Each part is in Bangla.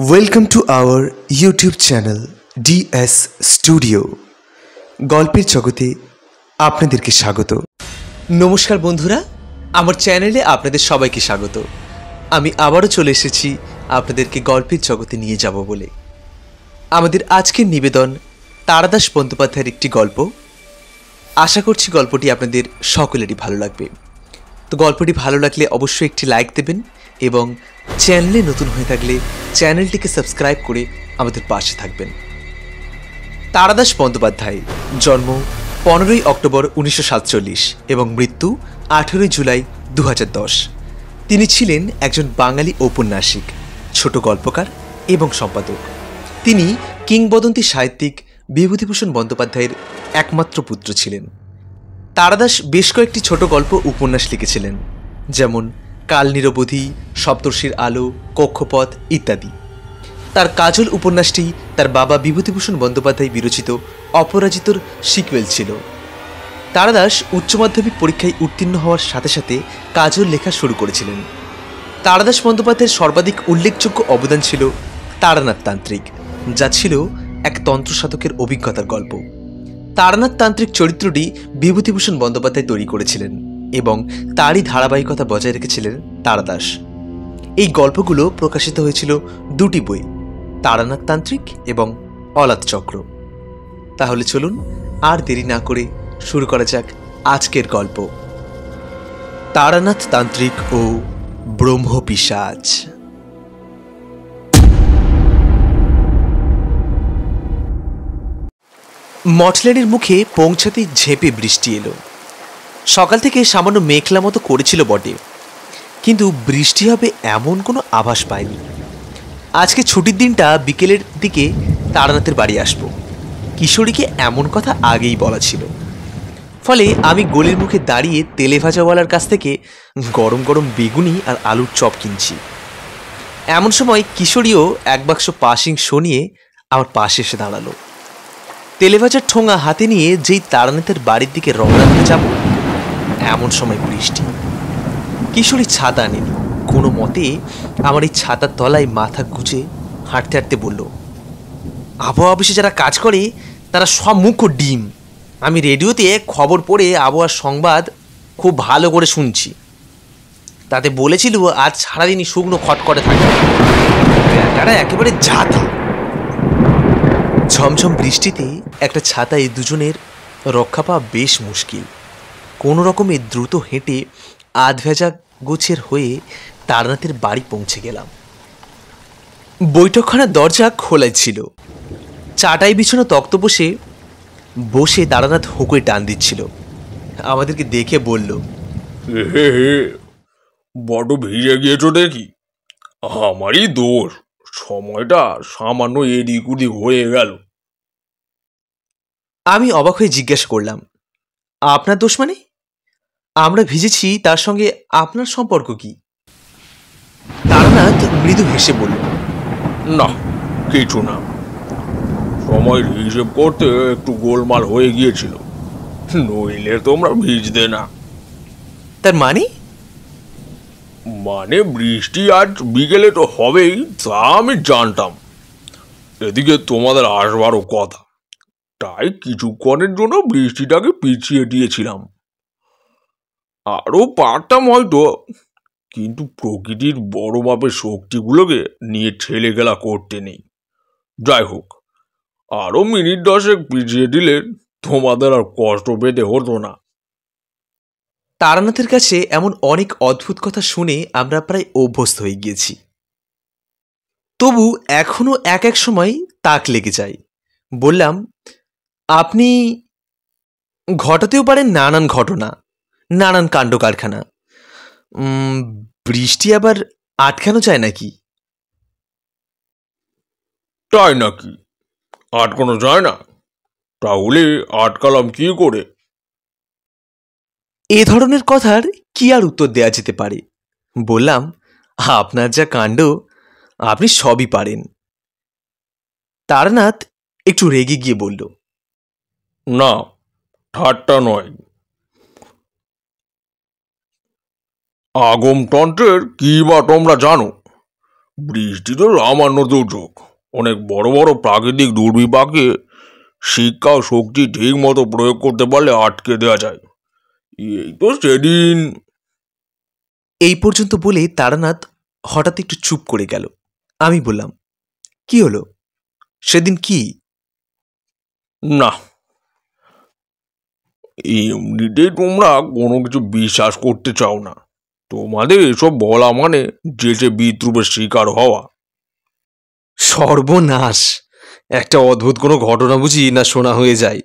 Welcome to our YouTube channel DS studio. গল্পের জগতে আপনাদেরকে স্বাগত। নমস্কার বন্ধুরা, আমার চ্যানেলে আপনাদের সবাইকে স্বাগত। আমি আবারও চলে এসেছি আপনাদেরকে গল্পের জগতে নিয়ে যাব বলে। আমাদের আজকের নিবেদন তারাদাস বন্দ্যোপাধ্যায়ের একটি গল্প। আশা করছি গল্পটি আপনাদের সকলেরই ভালো লাগবে। তো গল্পটি ভালো লাগলে অবশ্যই একটি লাইক দেবেন এবং চ্যানেলে নতুন হয়ে থাকলে চ্যানেলটিকে সাবস্ক্রাইব করে আমাদের পাশে থাকবেন। তারাদাস বন্দ্যোপাধ্যায় জন্ম 15ই অক্টোবর 1947 এবং মৃত্যু 18ই জুলাই 2010। তিনি ছিলেন একজন বাঙালি ঔপন্যাসিক, ছোট গল্পকার এবং সম্পাদক। তিনি কিংবদন্তি সাহিত্যিক বিভূতিভূষণ বন্দ্যোপাধ্যায়ের একমাত্র পুত্র ছিলেন। তারাদাস বেশ কয়েকটি ছোট গল্প উপন্যাস লিখেছিলেন, যেমন কাল নিরবধি, সপ্তর্ষির আলো, কক্ষপথ ইত্যাদি। তার কাজল উপন্যাসটি তার বাবা বিভূতিভূষণ বন্দ্যোপাধ্যায় বিরচিত অপরাজিতর সিকুয়েল ছিল। তারাদাস উচ্চ মাধ্যমিক পরীক্ষায় উত্তীর্ণ হওয়ার সাথে সাথে কাজল লেখা শুরু করেছিলেন। তারাদাস বন্দ্যোপাধ্যায়ের সর্বাধিক উল্লেখযোগ্য অবদান ছিল তারানাথ তান্ত্রিক, যা ছিল এক তন্ত্রসাধকের অভিজ্ঞতার গল্প। তারানাথ তান্ত্রিক চরিত্রটি বিভূতিভূষণ বন্দ্যোপাধ্যায় তৈরি করেছিলেন এবং তারই ধারাবাহিকতা বজায় রেখেছিলেন তারাদাস। এই গল্পগুলো প্রকাশিত হয়েছিল দুটি বই, তারানাথ তান্ত্রিক এবং অলাত চক্র। তাহলে চলুন আর দেরি না করে শুরু করা যাক আজকের গল্প, তারানাথ তান্ত্রিক ও ব্রহ্মপিশাচ। মঠলেনের মুখে পৌঁছাতেই ঝেঁপে বৃষ্টি এলো। সকাল থেকে সামান্য মেঘলা মতো করেছিল বটে, কিন্তু বৃষ্টি হবে এমন কোনো আভাস পাইনি। আজকে ছুটির দিনটা বিকেলের দিকে তারানাথের বাড়ি আসব, কিশোরীকে এমন কথা আগেই বলা ছিল। ফলে আমি গলির মুখে দাঁড়িয়ে তেলে ভাজাওয়ালার কাছ থেকে গরম গরম বেগুনি আর আলুর চপ কিনছি। এমন সময় কিশোরীও এক বাক্স পাশিং নিয়ে আমার পাশে এসে দাঁড়ালো। তেলে ভাজার ঠোঙা হাতে নিয়ে যেই তারানাথের বাড়ির দিকে রওনা দিতে যাব, এমন সময় বৃষ্টি। কিশোরী ছাতা আনেনি, কোনো মতে আমার এই ছাতার তলায় মাথা গুজে হাঁটতে হাঁটতে বলল, আবহাওয়া অফিসে যারা কাজ করে তারা সব মুখ্য ডিম। আমি রেডিওতে খবর পড়ে আবহাওয়ার সংবাদ খুব ভালো করে শুনছি। তাতে বলেছিল আজ সারাদিনই শুকনো খটখটে থাকবে, তারা একেবারে ঝাঁথা। ঝমঝম বৃষ্টিতে একটা ছাতায় দুজনের রক্ষা পাওয়া বেশ মুশকিল। কোনো রকমে দ্রুত হেঁটে আধভেজা গোছের হয়ে তারানাথের বাড়ি পৌঁছে গেলাম। বৈঠকখানার দরজা খোলাই ছিল। চাটাই বিছানো তক্ত বসে তারানাথ হুঁকোয় টান দিচ্ছিল। আমাদেরকে দেখে বলল, হে হে, বড্ড ভিজে গিয়েছো দেখি। আমারই দোষ, সময়টা সামান্য এদিক ওদিক হয়ে গেল। আমি অবাক হয়ে জিজ্ঞাসা করলাম, আপনার দোষ মানে? আমরা ভিজেছি তার সঙ্গে আপনার সম্পর্ক কি? তারানাথ মৃদু হেসে বলল, না, কিছু না। সময়ের হিসেব করতে একটু গোলমাল হয়ে গিয়েছিল, নইলে তোমরা ভিজতে না। তার মানে? মানে বৃষ্টি আজ বিকেলে তো হবেই, তা আমি জানতাম। এদিকে তোমাদের আসবারও কথা, তাই কিছুক্ষণের জন্য বৃষ্টিটাকে পিছিয়ে দিয়েছিলাম। আরও পারতাম হয়তো, কিন্তু প্রকৃতির বড় মাপের শক্তিগুলোকে নিয়ে ঠেলে গেলা করতে নেই। যাই হোক, আরও মিনিট 10 পিছিয়ে দিলে তোমাদের আর কষ্ট পেতে হতো না। তারানাথের কাছে এমন অনেক অদ্ভুত কথা শুনে আমরা প্রায় অভ্যস্ত হয়ে গিয়েছি। তবু এখনো এক এক সময় তাক লেগে যায়। বললাম, আপনি ঘটাতেও পারেন নানান ঘটনা, নানান কাণ্ড কারখানা। বৃষ্টি আবার আটকানো যায় নাকি? তাই নাকি? আটকানো যায় না? তাহলে আটকালাম কি করে? এ ধরনের কথার কি আর উত্তর দেয়া যেতে পারে? বললাম, আপনার যা কাণ্ড, আপনি সবই পারেন। তারানাথ একটু রেগে গিয়ে বলল, না, ঠাট্টা নয়। আগমতন্ত্রের কি বা তোমরা জানো? বৃষ্টি তো সামান্য দুর্যোগ, অনেক বড় বড় প্রাকৃতিক দুর্বিপাকে শিক্ষা ও শক্তি ঠিক মতো প্রয়োগ করতে পারলে আটকে দেওয়া যায়। এই তো সেদিন। এই পর্যন্ত বলে তারানাথ হঠাৎ একটু চুপ করে গেল। আমি বললাম, কি হলো? সেদিন কি? না, এমনিতেই তোমরা কোনো কিছু বিশ্বাস করতে চাও না। তোমাদের এসব বলা মানে যেচে বিদ্রুপের শিকার হওয়া। সর্বনাশ! একটা অদ্ভুত কোনো ঘটনা বুঝি না শোনা হয়ে যায়।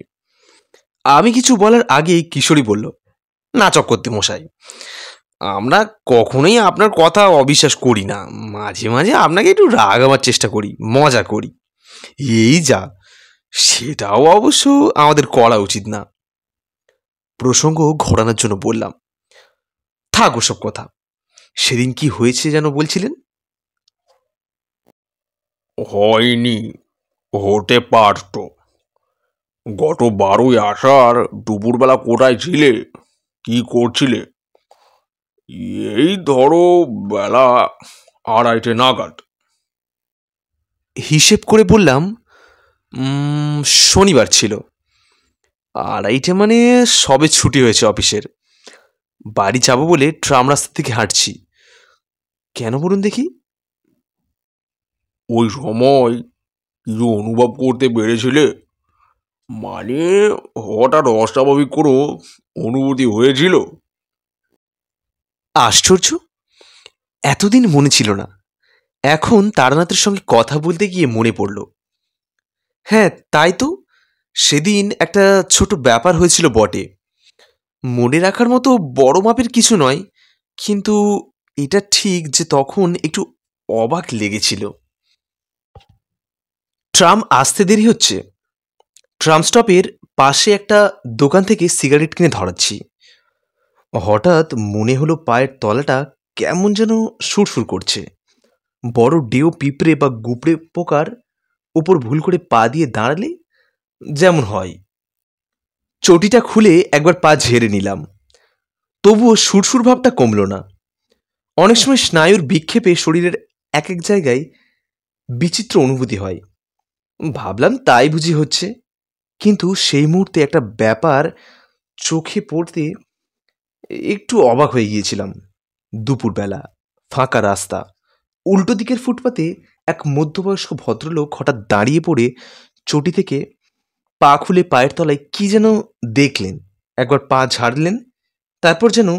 আমি কিছু বলার আগেই কিশোরী বলল, না চক্রবর্তী মশাই, আমরা কখনোই আপনার কথা অবিশ্বাস করি না। মাঝে মাঝে আপনাকে একটু রাগাবার চেষ্টা করি, মজা করি, এই যা। সেটাও অবশ্য আমাদের করা উচিত না। প্রসঙ্গ ঘোরানোর জন্য বললাম, থাক ওসব কথা। সেদিন কি হয়েছে যেন বলছিলেন? হয়নি, হতে পারত। গত 12ই আষাঢ় দুপুরবেলা কোথায় ছিলে, কি করছিলে? এই ধরো বেলা 2:30 নাগাদ। হিসেব করে বললাম, শনিবার ছিল। 2:30 মানে সবে ছুটি হয়েছে অফিসের। বাড়ি যাবো বলে ট্রাম রাস্তা থেকে হাঁটছি। কেন বলুন দেখি? ওই সময় কিছু অনুভব করতে পেরেছিলে? মানে হঠাৎ অস্বাভাবিক কোনো অনুভূতি হয়েছিল? আশ্চর্য, এতদিন মনে ছিল না। এখন তারানাথের সঙ্গে কথা বলতে গিয়ে মনে পড়ল। হ্যাঁ, তাই তো। সেদিন একটা ছোট ব্যাপার হয়েছিল বটে। মনে রাখার মতো বড় মাপের কিছু নয়, কিন্তু এটা ঠিক যে তখন একটু অবাক লেগেছিল। ট্রাম আসতে দেরি হচ্ছে। ট্রাম স্টপের পাশে একটা দোকান থেকে সিগারেট কিনে ধরাচ্ছি। হঠাৎ মনে হলো পায়ের তলাটা কেমন যেন সুরসুর করছে। বড় ডেও পিঁপড়ে বা গুপড়ে পোকার উপর ভুল করে পা দিয়ে দাঁড়ালে যেমন হয়। চটিটা খুলে একবার পা ঝেড়ে নিলাম, তবুও সুরসুর ভাবটা কমল না। অনেক সময় স্নায়ুর বিক্ষেপে শরীরের এক এক জায়গায় বিচিত্র অনুভূতি হয়। ভাবলাম তাই বুঝি হচ্ছে। কিন্তু সেই মুহূর্তে একটা ব্যাপার চোখে পড়তে একটু অবাক হয়ে গিয়েছিলাম। দুপুরবেলা, ফাঁকা রাস্তা, উল্টো দিকের ফুটপাতে এক মধ্যবয়স্ক ভদ্রলোক হঠাৎ দাঁড়িয়ে পড়ে চটি থেকে পা খুলে পায়ের তলায় কি যেন দেখলেন, একবার পা ঝাড়লেন, তারপর যেন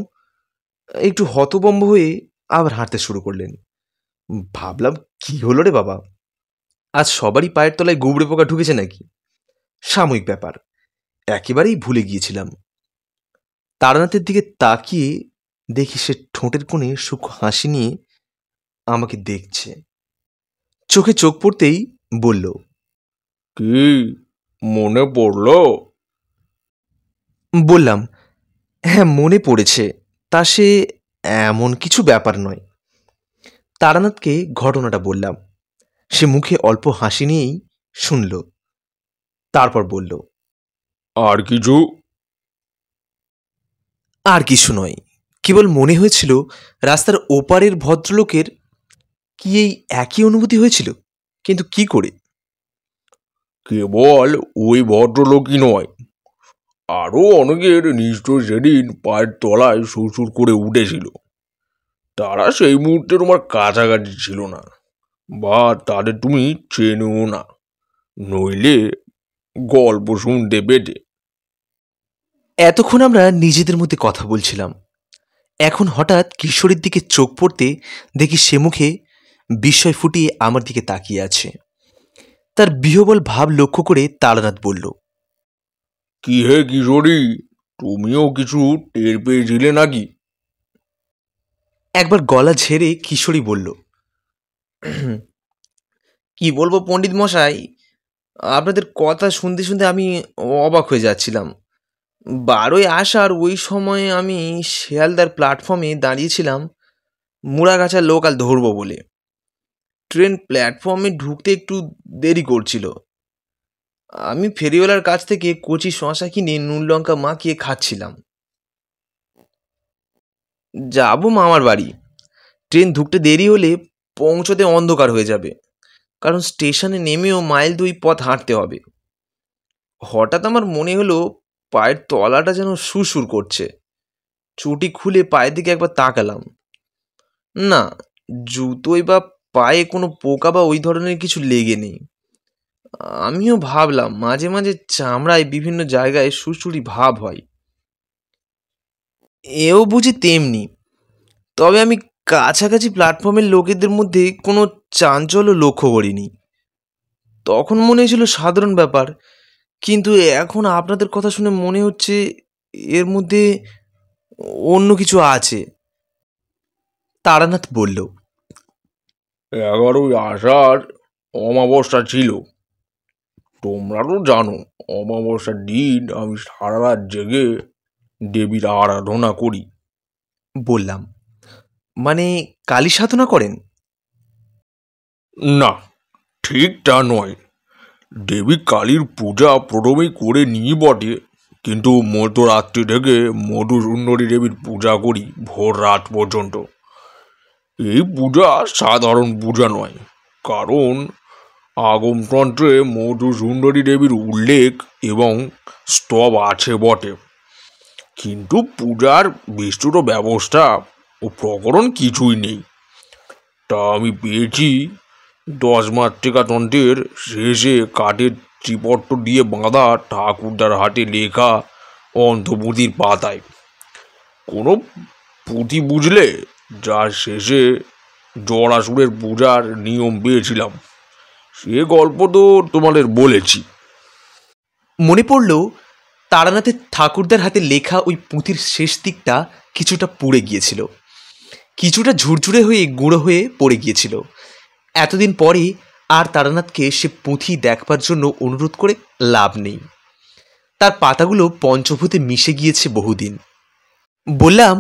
একটু হতবম্ব হয়ে আবার হাঁটতে শুরু করলেন। ভাবলাম, কি হলো রে বাবা, আজ সবারই পায়ের তলায় গুবড়ে পোকা ঢুকেছে নাকি? সাময়িক ব্যাপার, একেবারেই ভুলে গিয়েছিলাম। তারানাথের দিকে তাকিয়ে দেখি সে ঠোঁটের কোণে সূক্ষ্ম হাসি নিয়ে আমাকে দেখছে। চোখে চোখ পড়তেই বলল, কি মনে পড়লো? বললাম, হ্যাঁ মনে পড়েছে, তা সে এমন কিছু ব্যাপার নয়। তারানাথকে ঘটনাটা বললাম। সে মুখে অল্প হাসি নিয়েই শুনল, তারপর বলল, আর কিছু? আর কিছু নয়, কেবল মনে হয়েছিল রাস্তার ওপারের ভদ্রলোকের কি এই একই অনুভূতি হয়েছিল, কিন্তু কি করে? কেবল ওই ভদ্রলোকই নয়, আরও অনেকের নিশ্চয় সেদিন পায়ের তলায় সুরসুর করে উঠেছিল। তারা সেই মুহূর্তে তোমার কাছাকাছি ছিল না, বা তাদের তুমি চেনেও না, নইলে গল্প শুনতে পেতে। এতক্ষণ আমরা নিজেদের মধ্যে কথা বলছিলাম। এখন হঠাৎ কিশোরীর দিকে চোখ পড়তে দেখি সে মুখে বিস্ময় ফুটিয়ে আমার দিকে তাকিয়ে আছে। তার বিহ্বল ভাব লক্ষ্য করে তারানাথ বলল, কি হে কিশোরী, তুমিও কিছু টের পেয়েছিলে নাকি? একবার গলা ঝেড়ে কিশোরী বলল, কি বলবো পণ্ডিত মশাই, আপনাদের কথা শুনতে শুনতে আমি অবাক হয়ে যাচ্ছিলাম। 12ই আষাঢ় ওই সময়ে আমি শিয়ালদার প্ল্যাটফর্মে দাঁড়িয়েছিলাম মুড়াগাছা লোকাল ধরবো বলে। ট্রেন প্ল্যাটফর্মে ঢুকতে একটু দেরি করছিল। আমি ফেরিওয়ালার কাছ থেকে কচি শশা কিনে নুন লঙ্কা মাখিয়ে খাচ্ছিলাম। যাবো মামার বাড়ি। ট্রেন ঢুকতে দেরি হলে পৌঁছতে অন্ধকার হয়ে যাবে, কারণ স্টেশনে নেমেও মাইল 2 পথ হাঁটতে হবে। হঠাৎ আমার মনে হলো পায়ের তলাটা যেন সুরসুর করছে। চটি খুলে পায়ের দিকে একবার তাকালাম, না, জুতোয় বা পায়ে কোনো পোকা বা ওই ধরনের কিছু লেগে নেই। আমিও ভাবলাম মাঝে মাঝে চামড়ায় বিভিন্ন জায়গায় সুরসুরি ভাব হয়, এও বুঝি তেমনি। তবে আমি কাছাকাছি প্ল্যাটফর্মের লোকেদের মধ্যে কোনো চাঞ্চল্য লক্ষ্য করিনি। তখন মনে হয়েছিল সাধারণ ব্যাপার, কিন্তু এখন আপনাদের কথা শুনে মনে হচ্ছে এর মধ্যে অন্য কিছু আছে। তারানাথ বলল, 11ই আষাঢ় অমাবস্যা ছিল। তোমরা তো জানো অমাবস্যার দিন আমি সারা রাত জেগে দেবীর আরাধনা করি। বললাম, মানে কালী সাধনা করেন? না, ঠিক তা নয়। দেবী কালীর পূজা প্রথমেই করে নিই বটে, কিন্তু মধ্যরাত্রি থেকে মধুসুন্দরী দেবীর পূজা করি ভোর রাত পর্যন্ত। এই পূজা সাধারণ পূজা নয়, কারণ আগমতন্ত্রে মধুসুন্দরী দেবীর উল্লেখ এবং স্তব আছে বটে, কিন্তু পূজার বিস্তৃত ব্যবস্থা ও প্রকরণ কিছুই নেই। তা আমি পেয়েছি 10 মাতৃকা তন্ত্রের শেষে কাঠের চিপট্ট দিয়ে বাঁধা ঠাকুরদার হাতে লেখা অন্তপুঁথির পাতায়। কোনো পুঁথি বুঝলে যার শেষে জরাসুরের পূজার নিয়ম পেয়েছিলাম, সে গল্প তো তোমাদের বলেছি। মনে পড়ল তারানাথের ঠাকুরদার হাতে লেখা ওই পুঁথির শেষ দিকটা কিছুটা পুড়ে গিয়েছিল, কিছুটা ঝুরঝুরে হয়ে গুঁড়ো হয়ে পড়ে গিয়েছিল। এতদিন পরে আর তারানাথকে সে পুঁথি দেখবার জন্য অনুরোধ করে লাভ নেই, তার পাতাগুলো পঞ্চভূতে মিশে গিয়েছে বহুদিন। বললাম,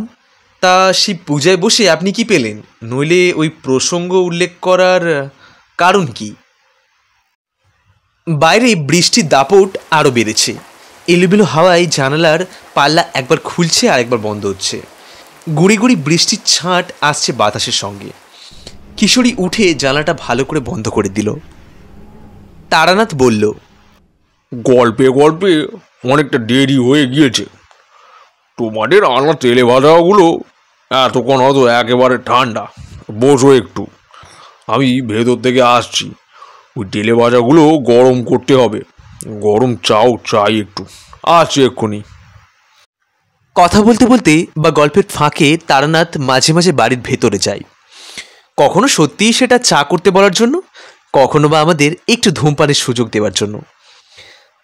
তা সেই পূজায় বসে আপনি কি পেলেন? নইলে ওই প্রসঙ্গ উল্লেখ করার কারণ কি? বাইরে বৃষ্টির দাপট আরও বেড়েছে। এলোমেলো হাওয়ায় জানালার পাল্লা একবার খুলছে আর একবার বন্ধ হচ্ছে। গুড়ি গুড়ি বৃষ্টির ছাঁট আসছে বাতাসের সঙ্গে। কিশোরী উঠে জানালাটা ভালো করে বন্ধ করে দিল। তারানাথ বলল, গল্পে গল্পে অনেকটা দেরি হয়ে গিয়েছে। তোমাদের আনা তেলে ভাজাগুলো এতক্ষণ হয়তো একেবারে ঠান্ডা। বসো একটু, আমি ভেতর থেকে আসছি। ওই তেলে ভাজাগুলো গরম করতে হবে। গরম চাও চাই একটু, আসছি এক্ষুনি। কথা বলতে বলতে বা গল্পের ফাঁকে তারানাথ মাঝে মাঝে বাড়ির ভেতরে যায়। কখনো সত্যিই সেটা চা করতে বলার জন্য, কখনো বা আমাদের একটু ধূমপানের সুযোগ দেওয়ার জন্য।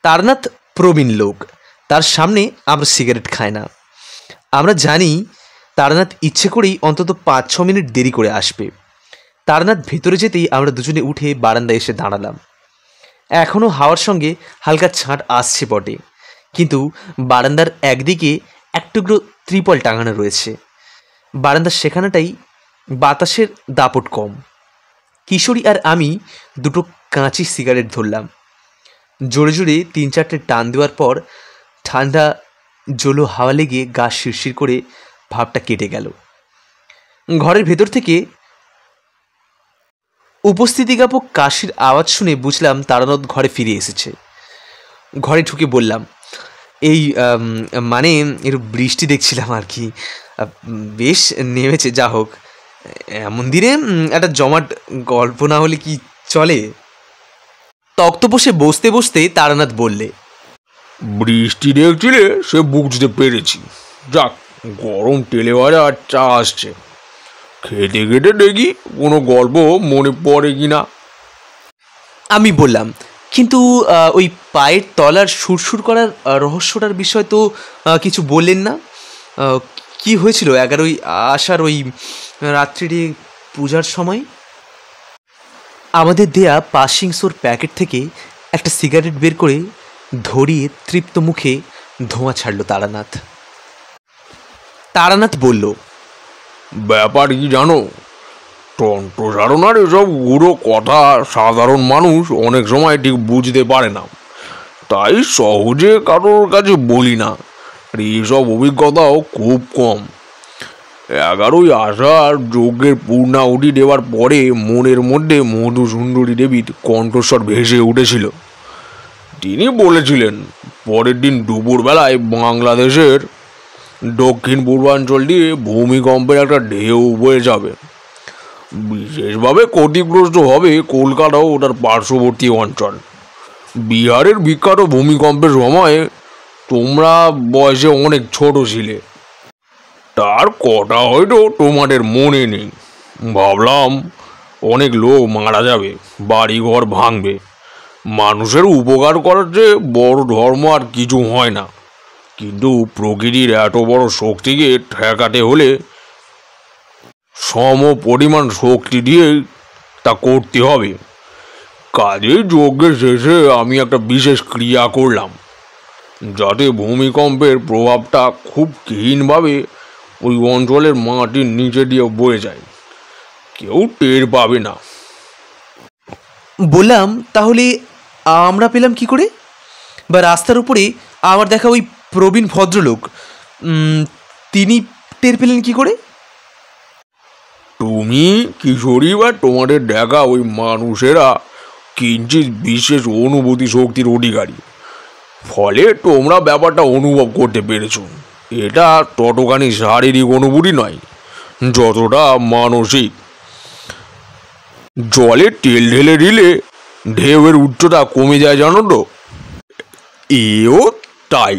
তারানাথ প্রবীণ লোক, তার সামনে আমরা সিগারেট খাই না। আমরা জানি তারানাথ ইচ্ছে করেই অন্তত 5-6 মিনিট দেরি করে আসবে। তারানাথ ভেতরে যেতেই আমরা দুজনে উঠে বারান্দায় এসে দাঁড়ালাম। এখনও হাওয়ার সঙ্গে হালকা ছাঁট আসছে বটে, কিন্তু বারান্দার একদিকে এক টুকরো ত্রিপল টাঙানো রয়েছে। বারান্দার সেখানটাই বাতাসের দাপট কম। কিশোরী আর আমি দুটো কাঁচি সিগারেট ধরলাম। জোরে জোরে 3-4টে টান দেওয়ার পর ঠান্ডা জলো হাওয়া লেগে গা শিরশির করে ভাবটা কেটে গেল। ঘরের ভেতর থেকে উপস্থিতিজ্ঞাপক কাশির আওয়াজ শুনে বুঝলাম তারানাথ ঘরে ফিরে এসেছে। ঘরে ঢুকে বললাম, এই মানে এর বৃষ্টি দেখছিলাম আর কি, বেশ নেমেছে। যা হোক, এমন দিনে একটা জমাট গল্প না হলে কি চলে? তক্তপোষে বসতে বসতে তারানাথ বললে, বৃষ্টি দেখছিলে সে বুঝতে পেরেছি। যাক, গরম তেলে ভাজা আর চা আসছে। খেতে খেতে দেখি কোনো গল্প মনে পড়ে কিনা। আমি বললাম, কিন্তু ওই পায়ের তলার সুরসুর করার রহস্যটার বিষয় তো কিছু বললেন না। কি হয়েছিল 11ই আষাঢ় ওই রাত্রিরে পূজার সময়? আমাদের দেয়া পাসিংসোর প্যাকেট থেকে একটা সিগারেট বের করে ধরিয়ে তৃপ্ত মুখে ধোঁয়া ছাড়ল তারানাথ। তারানাথ বলল, ব্যাপার কি জানো, তন্ত্রসাধনার এসব গুঁড়ো কথা সাধারণ মানুষ অনেক সময় ঠিক বুঝতে পারে না, তাই সহজে কারোর কাছে বলি না। আর এইসব অভিজ্ঞতাও খুব কম। 11ই আষাঢ় যজ্ঞের পূর্ণাহুতি দেওয়ার পরে মনের মধ্যে মধুসুন্দরী দেবীর কণ্ঠস্বর ভেসে উঠেছিল। তিনি বলেছিলেন পরের দিন দুপুরবেলায় বাংলাদেশের দক্ষিণ পূর্বাঞ্চল দিয়ে ভূমিকম্পের একটা ঢেউ বয়ে যাবে। বিশেষভাবে ক্ষতিগ্রস্ত হবে কলকাতা ও তার পার্শ্ববর্তী অঞ্চল। বিহারের বিখ্যাত ভূমিকম্পের সময় তোমরা বয়সে অনেক ছোট ছিলে, তার কথা হয়তো তোমাদের মনে নেই। ভাবলাম অনেক লোক মারা যাবে, বাড়িঘর ভাঙবে। মানুষের উপকার করার চেয়ে বড় ধর্ম আর কিছু হয় না। কিন্তু প্রকৃতির এত বড় শক্তিকে ঠেকাতে হলে সম পরিমাণ শক্তি দিয়েই তা করতে হবে। কাজেই যজ্ঞের শেষে আমি একটা বিশেষ ক্রিয়া করলাম, যাতে ভূমিকম্পের প্রভাবটা খুব ক্ষীণভাবে ওই অঞ্চলের মাটির নিচে দিয়ে বয়ে যায়, কেউ টের পাবে না। বললাম, তাহলে আমরা পেলাম কি করে? বা রাস্তার উপরে আমার দেখা ওই প্রবীণ ভদ্রলোক, তিনি টের পেলেন কি করে? তুমি কিশোরী বা তোমাদের দেখা ওই মানুষেরা কিঞ্চিৎ বিশেষ অনুভূতি শক্তির অধিকারী, ফলে তোমরা ব্যাপারটা অনুভব করতে পেরেছ। এটা ততখানি শারীরিক অনুভূতি নয় যতটা মানসিক। জলে তেল ঢেলে দিলে ঢেউয়ের উচ্চতা কমে যায়, জানো তো? এও তাই।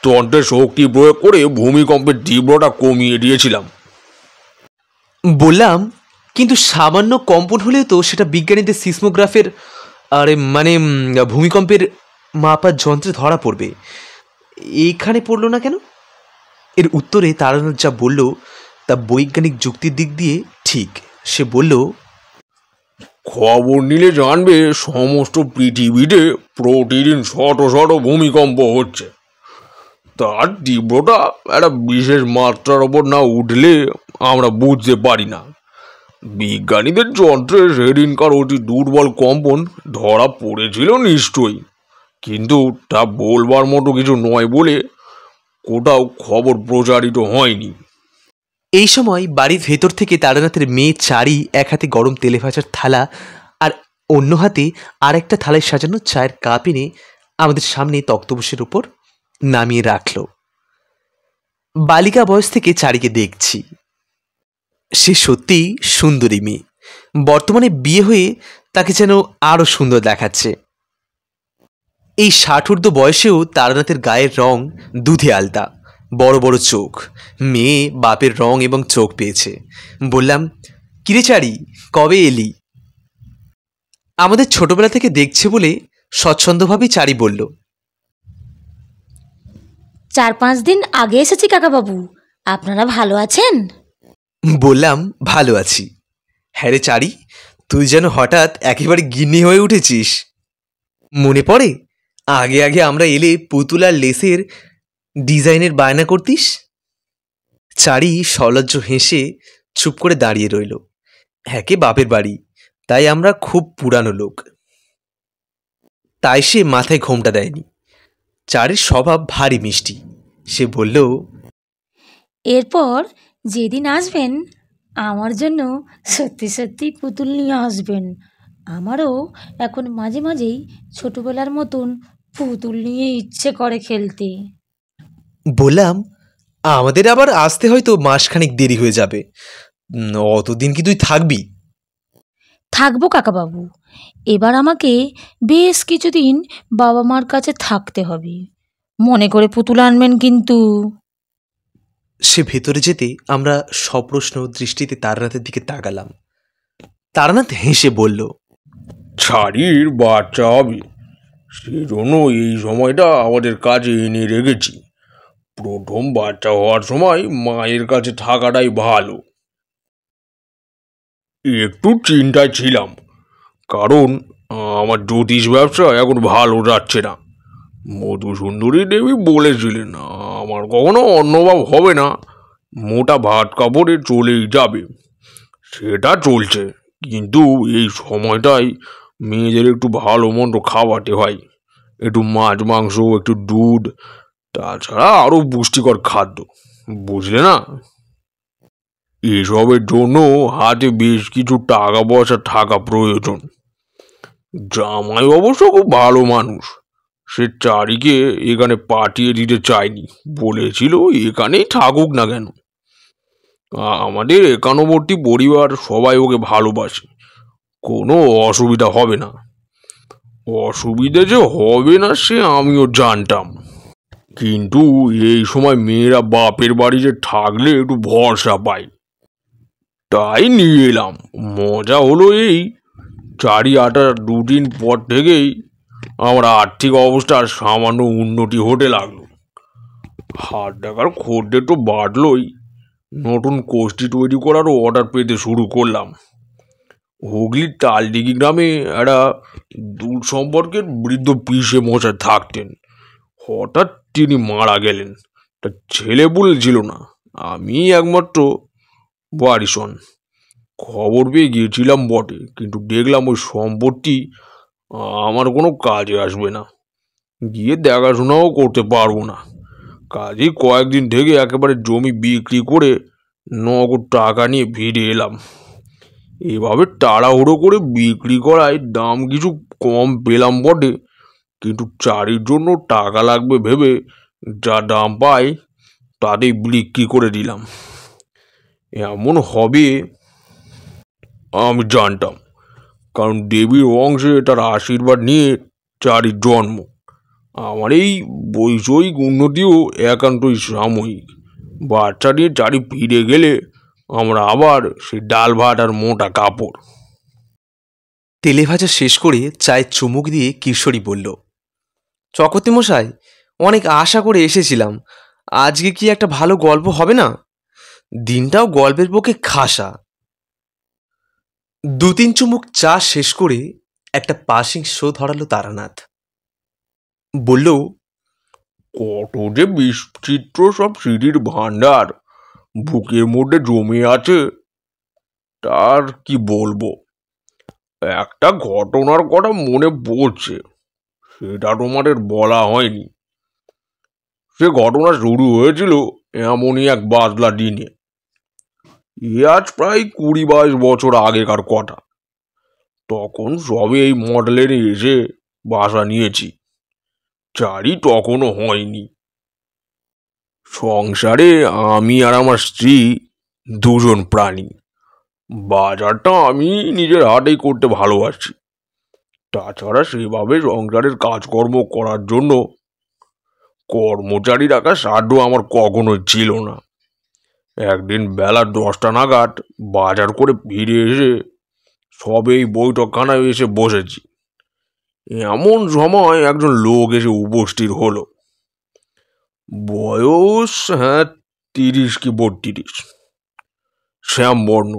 তন্ত্রের শক্তি প্রয়োগ করে ভূমিকম্পের তীব্রতা কমিয়ে দিয়েছিলাম। বললাম, কিন্তু সামান্য কম্পন হলেও তো সেটা বিজ্ঞানীদের সিসমোগ্রাফের ভূমিকম্পের মাপার যন্ত্রে ধরা পড়বে, এইখানে পড়লো না কেন? এর উত্তরে তারানাথ যা বলল তা বৈজ্ঞানিক যুক্তির দিক দিয়ে ঠিক। সে বলল, খবর নিলে জানবে সমস্ত পৃথিবীতে প্রতিদিন শত শত ভূমিকম্প হচ্ছে। তার তীব্রতা একটা বিশেষ মাত্রার ওপর না উঠলে আমরা বুঝতে পারি না। বিজ্ঞানীদের যন্ত্রে সেদিনকার অতি দুর্বল কম্পন ধরা পড়েছিল নিশ্চয়ই, কিন্তু তা বলবার মতো কিছু নয় বলে কোথাও খবর প্রচারিত হয়নি। এই সময় বাড়ির ভেতর থেকে তারানাথের মেয়ে চারি এক হাতে গরম তেলে ভাজার থালা আর অন্য হাতে আর একটা থালায় সাজানো চায়ের কাপ এনে আমাদের সামনে তক্তপোষের উপর নামিয়ে রাখল। বালিকা বয়স থেকে চারিকে দেখছি, সে সত্যিই সুন্দরী মেয়ে। বর্তমানে বিয়ে হয়ে তাকে যেন আরো সুন্দর দেখাচ্ছে। এই 60 বয়সেও তারানাথের গায়ের রং দুধে আলতা, বড় বড় চোখ। মেয়ে বাপের রং এবং চোখ পেয়েছে। বললাম, কিরে চারি, কবে এলি? আমাদের ছোটবেলা থেকে দেখছে বলে স্বচ্ছন্দভাবেই চারি বলল, 4-5 দিন আগে এসেছি কাকাবাবু। আপনারা ভালো আছেন? বললাম, ভালো আছি। হ্যাঁ রে চারি, তুই যেন হঠাৎ একেবারে গিন্নি হয়ে উঠেছিস। মনে পড়ে আগে আগে আমরা এলে পুতুল আর লেসের ডিজাইনের বায়না করতিস? চারি সলজ্জ হেসে চুপ করে দাঁড়িয়ে রইল। হ্যাঁকে বাপের বাড়ি, তাই আমরা খুব পুরানো লোক। তাই সে মাথায় ঘোমটা দেয়নি। চারির স্বভাব ভারী মিষ্টি। সে বলল, এরপর যেদিন আসবেন আমার জন্য সত্যি সত্যি পুতুল নিয়ে আসবেন। আমারও এখন মাঝে মাঝেই ছোটবেলার মতন পুতুল নিয়ে ইচ্ছে করে খেলতে। বললাম, আমাদের আবার আসতে হয়তো মাসখানেক দেরি হয়ে যাবে। অতদিন কি তুই থাকবি? থাকবো কাকাবাবু। এবার আমাকে বেশ কিছুদিন বাবা মার কাছে থাকতে হবে। মনে করে পুতুল আনবেন কিন্তু। সে ভেতরে যেতে আমরা সপ্রশ্ন দৃষ্টিতে তারানাথের দিকে তাকালাম। তারানাথ হেসে বলল, ছাড়ির বাচ্চা হবে, সেজন্য এই সময়টা আমাদের কাছে এনে রেখেছি। প্রথম বাচ্চা হওয়ার সময় মায়ের কাছে থাকাটাই ভালো। একটু চিন্তায় ছিলাম, কারণ আমার জ্যোতিষ ব্যবসা এখন ভালো যাচ্ছে না। মধুসুন্দরী দেবী বলেছিলেন আমার কখনো অন্নভাব হবে না, মোটা ভাত কাপড়ে চলেই যাবে। সেটা চলছে, কিন্তু এই সময়টাই মেয়েদের একটু ভালো মন্দ খাওয়াতে হয়। একটু মাছ মাংস, একটু দুধ, তাছাড়া আরও পুষ্টিকর খাদ্য, বুঝলে না? এসবের জন্য হাতে বেশ কিছু টাকা পয়সা থাকা প্রয়োজন। জামাই অবশ্য খুব ভালো মানুষ, সে চারিকে এখানে পাঠিয়ে দিতে চায়নি, বলেছিল এখানেই থাকুক না কেন। আমাদের একান্নবর্তী পরিবার সবাই ওকে ভালোবাসে, কোনো অসুবিধা হবে না। অসুবিধে যে হবে না সে আমিও জানতাম, কিন্তু এই সময় মেয়েরা বাপের বাড়িতে থাকলে একটু ভরসা পায়, তাই নিয়ে এলাম। মজা হলো এই, চারি আটার দুদিন পর থেকেই আমার আর্থিক অবস্থার সামান্য উন্নতি হতে লাগলো। হাত টাকার খদ্দের তো বাড়লই, নতুন কোষ্ঠী তৈরি করারও অর্ডার পেতে শুরু করলাম। হুগলির তালদিঘি গ্রামে একটা দূর সম্পর্কের বৃদ্ধ পিসে মশাই থাকতেন। হঠাৎ তিনি মারা গেলেন। তার ছেলে বলেছিল না, আমি একমাত্র ওয়ারিশন। খবর পেয়ে গিয়েছিলাম বটে, কিন্তু দেখলাম ওই সম্পত্তি আমার কোনো কাজে আসবে না, গিয়ে দেখাশোনাও করতে পারবো না। কাজেই কয়েকদিন থেকে একেবারে জমি বিক্রি করে নগদ টাকা নিয়ে ফিরে এলাম। এভাবে তাড়াহুড়ো করে বিক্রি করায় দাম কিছু কম পেলাম বটে, কিন্তু চারির জন্য টাকা লাগবে ভেবে যা দাম পাই তাতেই বিক্রি করে দিলাম। এমন হবে আমি জানতাম, কারণ দেবীর অংশে তার আশীর্বাদ নিয়ে চারির জন্ম। আমার এই বৈষয়িক উন্নতিও একান্তই সাময়িক। বাচ্চা নিয়ে চারি ফিরে গেলে আমরা আবার সেই ডাল ভাত আর মোটা কাপড়। তেলে ভাজা শেষ করে চায়ের চুমুক দিয়ে কিশোরী বলল, চকর্তি মশাই, অনেক আশা করে এসেছিলাম, আজকে কি একটা ভালো গল্প হবে না? দিনটাও গল্পের পক্ষে খাসা। দু তিন চুমুক চা শেষ করে একটা পাসিং শো ধরালো তারানাথ। বলল, কত যে বিচিত্র সব স্মৃতির ভাণ্ডার বুকের মধ্যে জমে আছে, তার কি বলবো। একটা ঘটনার কথা মনে পড়ছে, সেটা তোমাদের বলা হয়নি। সে ঘটনা শুরু হয়েছিল এমনই এক বাদলা দিনে। আজ প্রায় 20-22 বছর আগেকার কথা। তখন সবে এই মডেলের এসে বাসা নিয়েছি, চারি তখনও হয়নি। সংসারে আমি আর আমার স্ত্রী দুজন প্রাণী। বাজারটা আমি নিজের হাতেই করতে ভালোবাসি। তাছাড়া সেভাবে সংসারের কাজকর্ম করার জন্য কর্মচারী রাখা সাধ্য আমার কখনোই ছিল না। একদিন বেলা 10টা নাগাদ বাজার করে ফিরে এসে সবেই বৈঠকখানায় এসে বসেছি, এমন সময় একজন লোক এসে উপস্থিত হলো। বয়স 30 কি 32, শ্যামবর্ণ,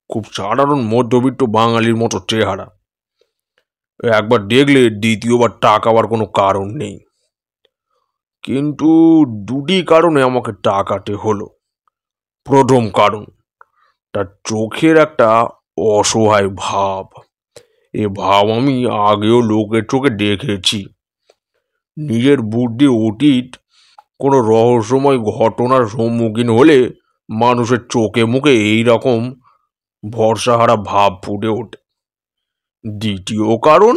খুব সাধারণ মধ্যবিত্ত বাঙালির মতো চেহারা। একবার দেখলে দ্বিতীয়বার টাকাবার কোনো কারণ নেই, কিন্তু দুটি কারণে আমাকে টাকাতে হলো। প্রথম কারণ, তার চোখের একটা অসহায় ভাব। এ ভাব আমি আগেও লোকের চোখে দেখেছি। নিজের বুদ্ধির অতীত কোনো রহস্যময় ঘটনার সম্মুখীন হলে মানুষের চোখে মুখে এইরকম ভরসাহারা ভাব ফুটে ওঠে। দ্বিতীয় কারণ,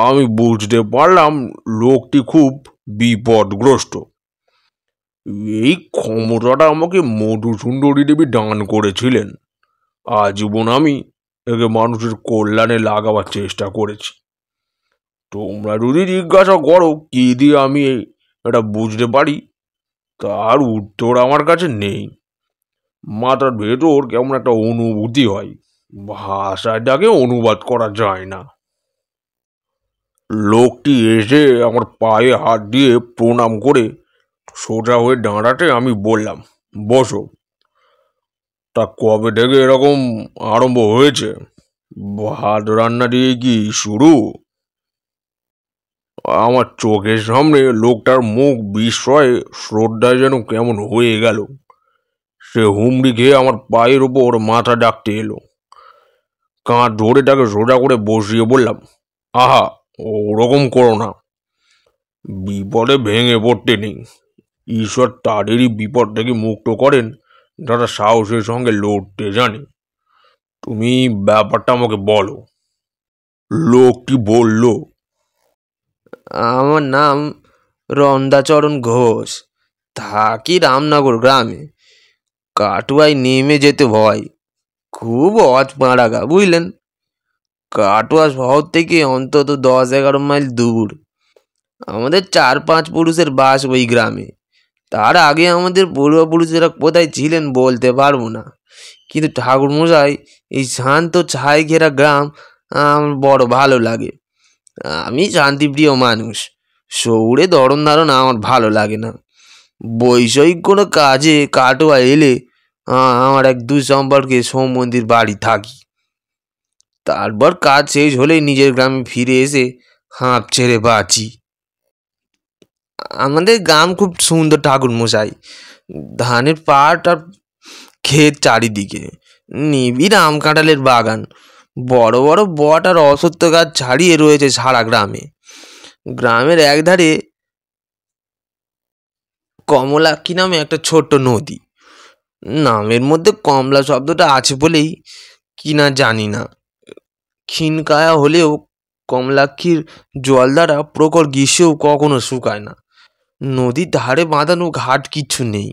আমি বুঝতে পারলাম লোকটি খুব বিপদগ্রস্ত। এই ক্ষমতাটা আমাকে মধুসুন্দরী দেবী দান করেছিলেন। আজীবন আমি একে মানুষের কল্যাণে লাগাবার চেষ্টা করেছি। তোমরা যদি জিজ্ঞাসা করো কি দিয়ে আমি এটা বুঝতে পারি, তার উত্তর আমার কাছে নেই। মাথার ভেতর কেমন একটা অনুভূতি হয়, ভাষায় তাকে অনুবাদ করা যায় না। লোকটি এসে আমার পায়ে হাত দিয়ে প্রণাম করে সোজা হয়ে দাঁড়াতে আমি বললাম, বসো। তা কবে থেকে এরকম আরম্ভ হয়েছে? ভাত রান্না দিয়ে কি শুরু? আমার চোখের সামনে লোকটার মুখ বিস্ময়ে শ্রদ্ধায় যেন কেমন হয়ে গেল। সে হুমড়ি খেয়ে আমার পায়ের ওপর মাথা ডাকতে এলো। কাঁধ ধরে তাকে সোজা করে বসিয়ে বললাম, আহা, ওরকম করো না। বিপদে ভেঙে পড়তে নেই, ঈশ্বর তাদেরই বিপদ থেকে মুক্ত করেন যারা সাহসের সঙ্গে লড়তে জানে। তুমি ব্যাপারটা আমাকে বলো। লোকটি বলল, আমার নাম রন্দাচরণ ঘোষ, থাকি রামনগর গ্রামে। কাটুয়ায় নেমে যেতে ভয়, খুব অজপাড়াগা বুঝলেন। কাটোয়া শহর থেকে অন্তত 10-11 মাইল দূর। আমাদের 4-5 পুরুষের বাস ওই গ্রামে। তার আগে আমাদের পূর্বপুরুষেরা কোথায় ছিলেন বলতে পারবো না, কিন্তু ঠাকুরমশাই, এই শান্ত ছাই ঘেরা গ্রাম আমার বড় ভালো লাগে। আমি শান্তিপ্রিয় মানুষ, শহুরে দরন ধারণ আমার ভালো লাগে না। বৈষয়িক কোনো কাজে কাটোয়া এলে আমার এক দুঃসম্পর্কে সোমমন্দির বাড়ি থাকি। তারপর কাজ শেষ হলেই নিজের গ্রামে ফিরে এসে হাঁপ ছেড়ে বাঁচি। আমাদের গ্রাম খুব সুন্দর ঠাকুরমশাই, ধানের পাট আর ক্ষেত চারিদিকে, নিবিড় আম কাঁঠালের বাগান, বড় বড় বট আর অশ্বত্থ গাছ ছাড়িয়ে রয়েছে সারা গ্রামে। গ্রামের একধারে কমলাক্ষী নামে একটা ছোট্ট নদী। নামের মধ্যে কমলা শব্দটা আছে বলেই কিনা জানি না, ক্ষীণকায়া হলেও কমলাক্ষীর জল দ্বারা প্রখর গ্রীষ্মেও কখনো শুকায় না। নদীর ধারে বাঁধানো ঘাট কিচ্ছু নেই,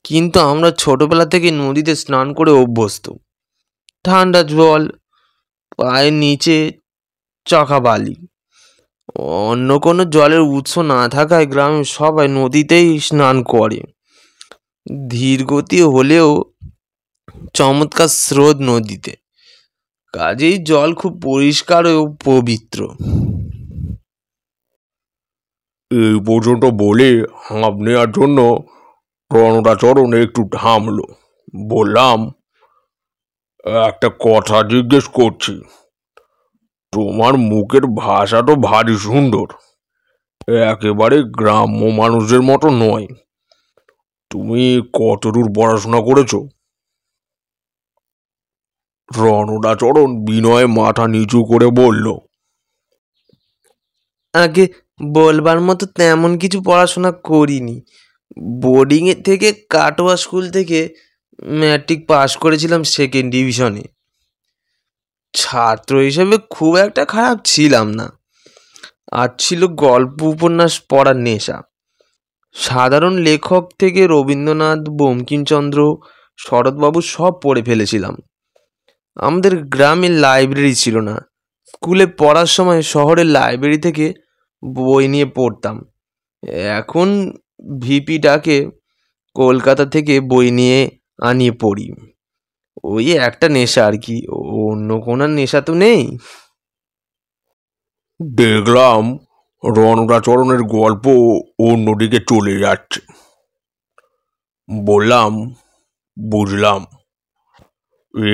কিন্তু আমরা ছোটবেলা থেকে নদীতে স্নান করে অভ্যস্ত। ঠান্ডা জল, পায়ের নিচে চাকা বালি। অন্য কোনো জলের উৎস না থাকায় গ্রামের সবাই নদীতেই স্নান করে। ধীর গতি হলেও চমৎকার স্রোত নদীতে, কাজেই জল খুব পরিষ্কার ও পবিত্র। এই পর্যন্ত বলে হাঁপ নেওয়ার জন্য রণদাচরণ একটু থামলো। বললাম, একটা কথা জিজ্ঞেস করছি। তোমার মুখের ভাষা তো ভারী সুন্দর, একেবারে গ্রাম্য মানুষের মতো নয়। তুমি কতদূর পড়াশোনা করেছো? রণদাচরণ বিনয়ে মাথা নিচু করে বলল, আগে বলবার মতো তেমন কিছু পড়াশোনা করিনি। বোর্ডিংয়ে থেকে কাটোয়া স্কুল থেকে ম্যাট্রিক পাস করেছিলাম 2nd ডিভিশনে। ছাত্র হিসেবে খুব একটা খারাপ ছিলাম না, আর ছিল গল্প উপন্যাস পড়ার নেশা। সাধারণ লেখক থেকে রবীন্দ্রনাথ, বঙ্কিমচন্দ্র, শরৎবাবু সব পড়ে ফেলেছিলাম। আমাদের গ্রামে লাইব্রেরি ছিল না। স্কুলে পড়ার সময় শহরের লাইব্রেরি থেকে বই নিয়ে পড়তাম। এখন ভিপি ডাকে কলকাতা থেকে বই নিয়ে আনিয়ে পড়ি। ওই একটা নেশা আর কি, অন্য কোনো নেশা তো নেই। দেখলাম রণদাচরণের গল্প অন্যদিকে চলে যাচ্ছে। বললাম, বুঝলাম।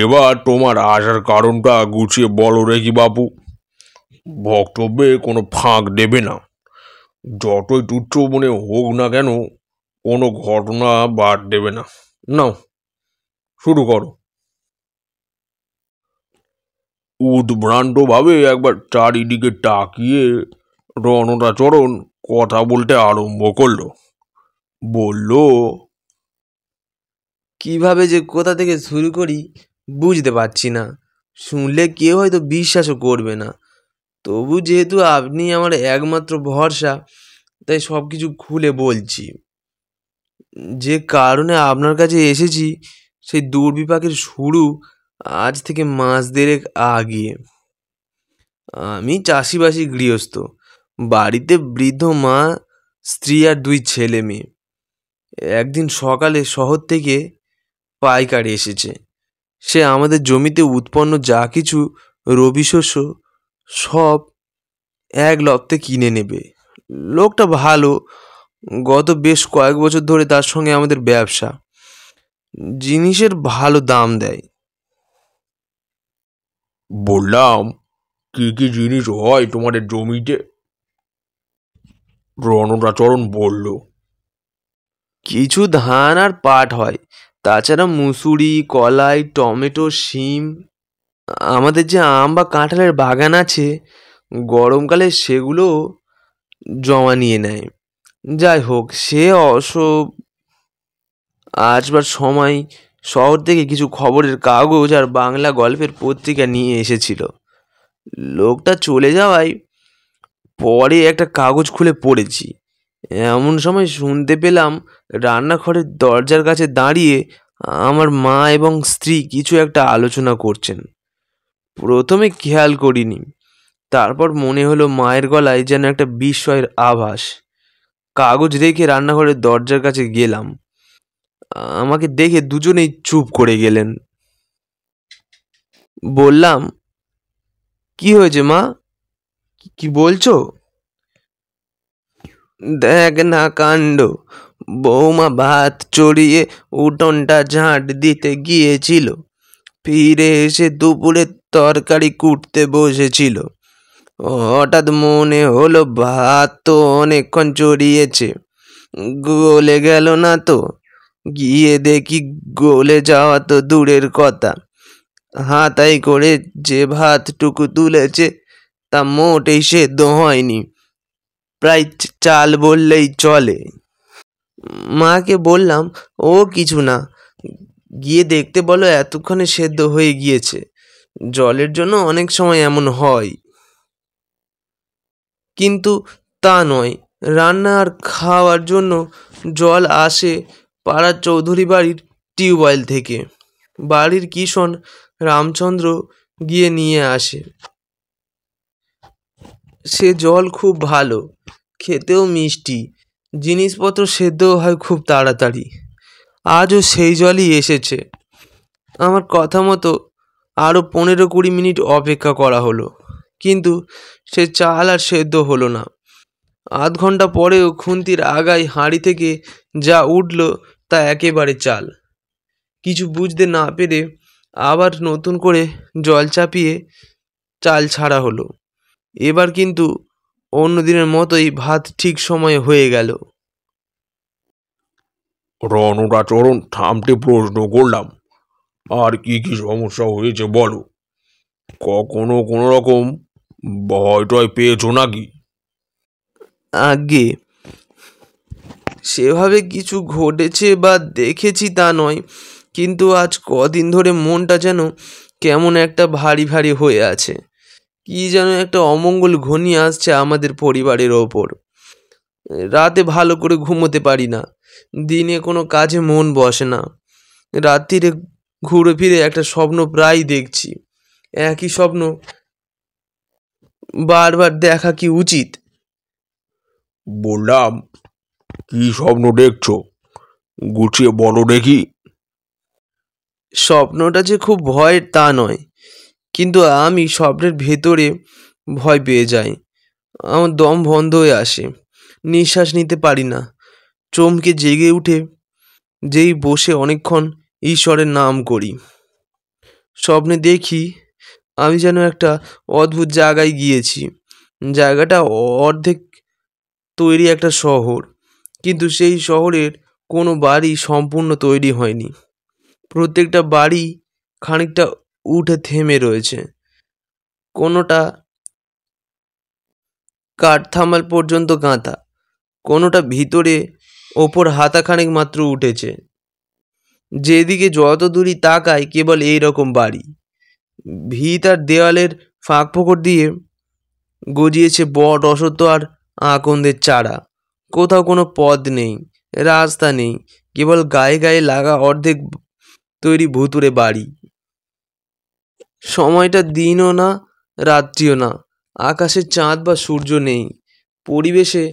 এবার তোমার আসার কারণটা গুছিয়ে বলো রেখি বাবু। বক্তব্যে কোনো ফাঁক দেবে না, যতই তুচ্ছ মনে হোক না কেন, কোনো ঘটনা বাদ দেবে না। নাও, শুরু করো। উদ্ভ্রান্তভাবে একবার চারিদিকে তাকিয়ে রণদাচরণ কথা বলতে আরম্ভ করলো। বলল, কিভাবে যে কোথা থেকে শুরু করি বুঝতে পারছি না। শুনলে কেউ হয়তো বিশ্বাসও করবে না, তবু যেহেতু আপনি আমার একমাত্র ভরসা, তাই সব কিছু খুলে বলছি। যে কারণে আপনার কাছে এসেছি সেই দুর্বিপাকের শুরু আজ থেকে মাস দেড়েক আগে। আমি চাষিবাসী গৃহস্থ, বাড়িতে বৃদ্ধ মা, স্ত্রী আর 2 ছেলে মেয়ে। একদিন সকালে শহর থেকে পাইকার এসেছে। সে আমাদের জমিতে উৎপন্ন যা কিছু রবি শস্য সব এক লপ্তে কিনে নেবে। লোকটা ভালো, গত বেশ কয়েক বছর ধরে তার সঙ্গে আমাদের ব্যবসা। জিনিসের ভালো দাম দেয়। বললাম, কি কি জিনিস হয় তোমাদের জমিতে? রণদাচরণ বলল, কিছু ধান আর পাট হয়, তাছাড়া মুসুরি, কলাই, টমেটো, শিম। আমাদের যে আম বা কাঁঠালের বাগান আছে, গরমকালে সেগুলো জমা নিয়ে নেয়। যাই হোক, সে আসবার সময় শহর থেকে কিছু খবরের কাগজ আর বাংলা গল্পের পত্রিকা নিয়ে এসেছিল। লোকটা চলে যাওয়ায় পরে একটা কাগজ খুলে পড়েছি। এমন সময় শুনতে পেলাম রান্নাঘরের দরজার কাছে দাঁড়িয়ে আমার মা এবং স্ত্রী কিছু একটা আলোচনা করছেন। প্রথমে খেয়াল করিনি, তারপর মনে হলো মায়ের গলায় যেন একটা বিস্ময়ের আভাস। কাগজ রেখে রান্নাঘরের দরজার কাছে গেলাম। আমাকে দেখে দুজনেই চুপ করে গেলেন। বললাম, কি হয়েছে মা, কি বলছো? দেখ না কাণ্ড, বৌমা ভাত চড়িয়ে উঠোনটা ঝাঁট দিতে গিয়েছিল, ফিরে এসে দুপুরে তরকারি কুটতে বসেছিল। হঠাৎ মনে হলো ভাত তো অনেকক্ষণ চড়িয়েছে, গলে গেল না তো। গিয়ে দেখি গলে যাওয়া তো দূরের কথা, হাতাই করে যে ভাতটুকু তুলেছে তা মোটেই সেদ্ধ হয়নি, প্রায় চাল বললেই চলে। মাকে বললাম, ও কিছু না, গিয়ে দেখতে বলো এতক্ষণে সেদ্ধ হয়ে গিয়েছে। জলের জন্য অনেক সময় এমন হয়। কিন্তু তা নয়, রান্না আর খাওয়ার জন্য জল আসে পাড়ার চৌধুরী বাড়ির টিউবওয়েল থেকে। বাড়ির কিষণ রামচন্দ্র গিয়ে নিয়ে আসে। সে জল খুব ভালো, খেতেও মিষ্টি, জিনিসপত্র সেদ্ধও হয় খুব তাড়াতাড়ি। আজও সেই জলই এসেছে। আমার কথা মতো আরও 15-20 মিনিট অপেক্ষা করা হলো, কিন্তু সে চাল আর সেদ্ধ হলো না। আধ ঘন্টা পরেও খুন্তির আগায় হাঁড়ি থেকে যা উঠল তা একেবারে চাল। কিছু বুঝতে না পেরে আবার নতুন করে জল চাপিয়ে চাল ছাড়া হলো। এবার কিন্তু অন্যদিনের মতোই ভাত ঠিক সময়ে হয়ে গেল। রণরাচরণ থামতে প্রশ্ন করলাম, আর কি কি সমস্যা হয়েছে বলো? কখনো কোনো রকম ভয় টয় পেয়েছো নাকি? আগে সেভাবে কিছু ঘটেছে বা দেখেছি তা নয়, কিন্তু আজ কদিন ধরে মনটা যেন কেমন একটা ভারী ভারী হয়ে আছে। কি যেন একটা অমঙ্গল ঘনিয়ে আসছে আমাদের পরিবারের ওপর। রাতে ভালো করে ঘুমোতে পারি না, দিনে কোনো কাজে মন বসে না। রাত্রিরে ঘুরে ফিরে একটা স্বপ্ন প্রায় দেখছি। একই স্বপ্ন বারবার দেখা কি উচিত? বললাম, কি স্বপ্ন দেখছো? গুছিয়ে বলো দেখি। স্বপ্নটা যে খুব ভয়ের তা নয়, কিন্তু আমি স্বপ্নের ভেতরে ভয় পেয়ে যাই। আমার দম বন্ধ হয়ে আসে, নিঃশ্বাস নিতে পারি না। চমকে জেগে উঠে যেই বসে অনেকক্ষণ ঈশ্বরের নাম করি। স্বপ্নে দেখি আমি যেন একটা অদ্ভুত জায়গায় গিয়েছি। জায়গাটা অর্ধেক তৈরি একটা শহর, কিন্তু সেই শহরের কোনো বাড়ি সম্পূর্ণ তৈরি হয়নি। প্রত্যেকটা বাড়ি খানিকটা উঠে থেমে রয়েছে। কোনোটা কাঠ থামাল পর্যন্ত গাঁথা, কোনোটা ভিতরে ওপর হাতাখানেক মাত্র উঠেছে। যেদিকে যত দূরই তাকায় কেবল এই রকম বাড়ি। ভিত আর দেওয়ালের ফাঁক ফোকর দিয়ে গজিয়েছে বট, অশ্বত্থ আর আকন্দের চারা। কোথাও কোনো পথ নেই, রাস্তা নেই, কেবল গায়ে গায়ে লাগা অর্ধেক তৈরি ভুতুড়ে বাড়ি। সময়টা দিনও না রাত্রিও না, আকাশে চাঁদ বা সূর্য নেই। পরিবেশে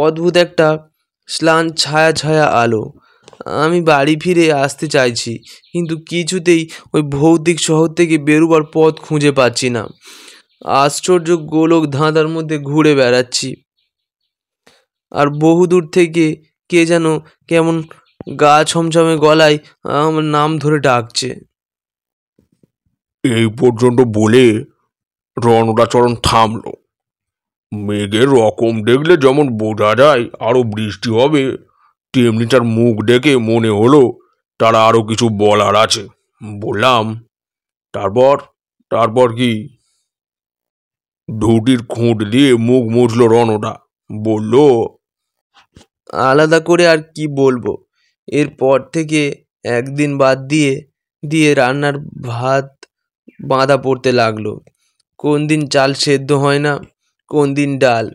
অদ্ভুত একটা স্লান ছায়া ছায়া আলো। আমি বাড়ি ফিরে আসতে চাইছি, কিন্তু কিছুতেই ওই ভৌতিক শহর থেকে বেরোবার পথ খুঁজে পাচ্ছি না। আশ্চর্য গোলক ধাঁধার মধ্যে ঘুরে বেড়াচ্ছি, আর বহুদূর থেকে কে যেন কেমন গা ছমছমে গলায় আমার নাম ধরে ডাকছে। এই পর্যন্ত বলে রণরাচরণ থামলো। মেঘের রকম দেখলে যেমন বোঝা যায় আরো বৃষ্টি হবে, তেমনি তার মুখ দেখে মনে হলো তার আরো কিছু বলার আছে। বললাম, তারপর তারপর কি? ধুতির খুঁট দিয়ে মুখ মুছল রণটা। বলল, আলাদা করে আর কি বলবো, এরপর থেকে একদিন বাদ দিয়ে দিয়ে রান্নার ভাত বাঁধা পড়তে লাগলো। কোন দিন চাল সেদ্ধ হয় না, কোন দিন ডাল।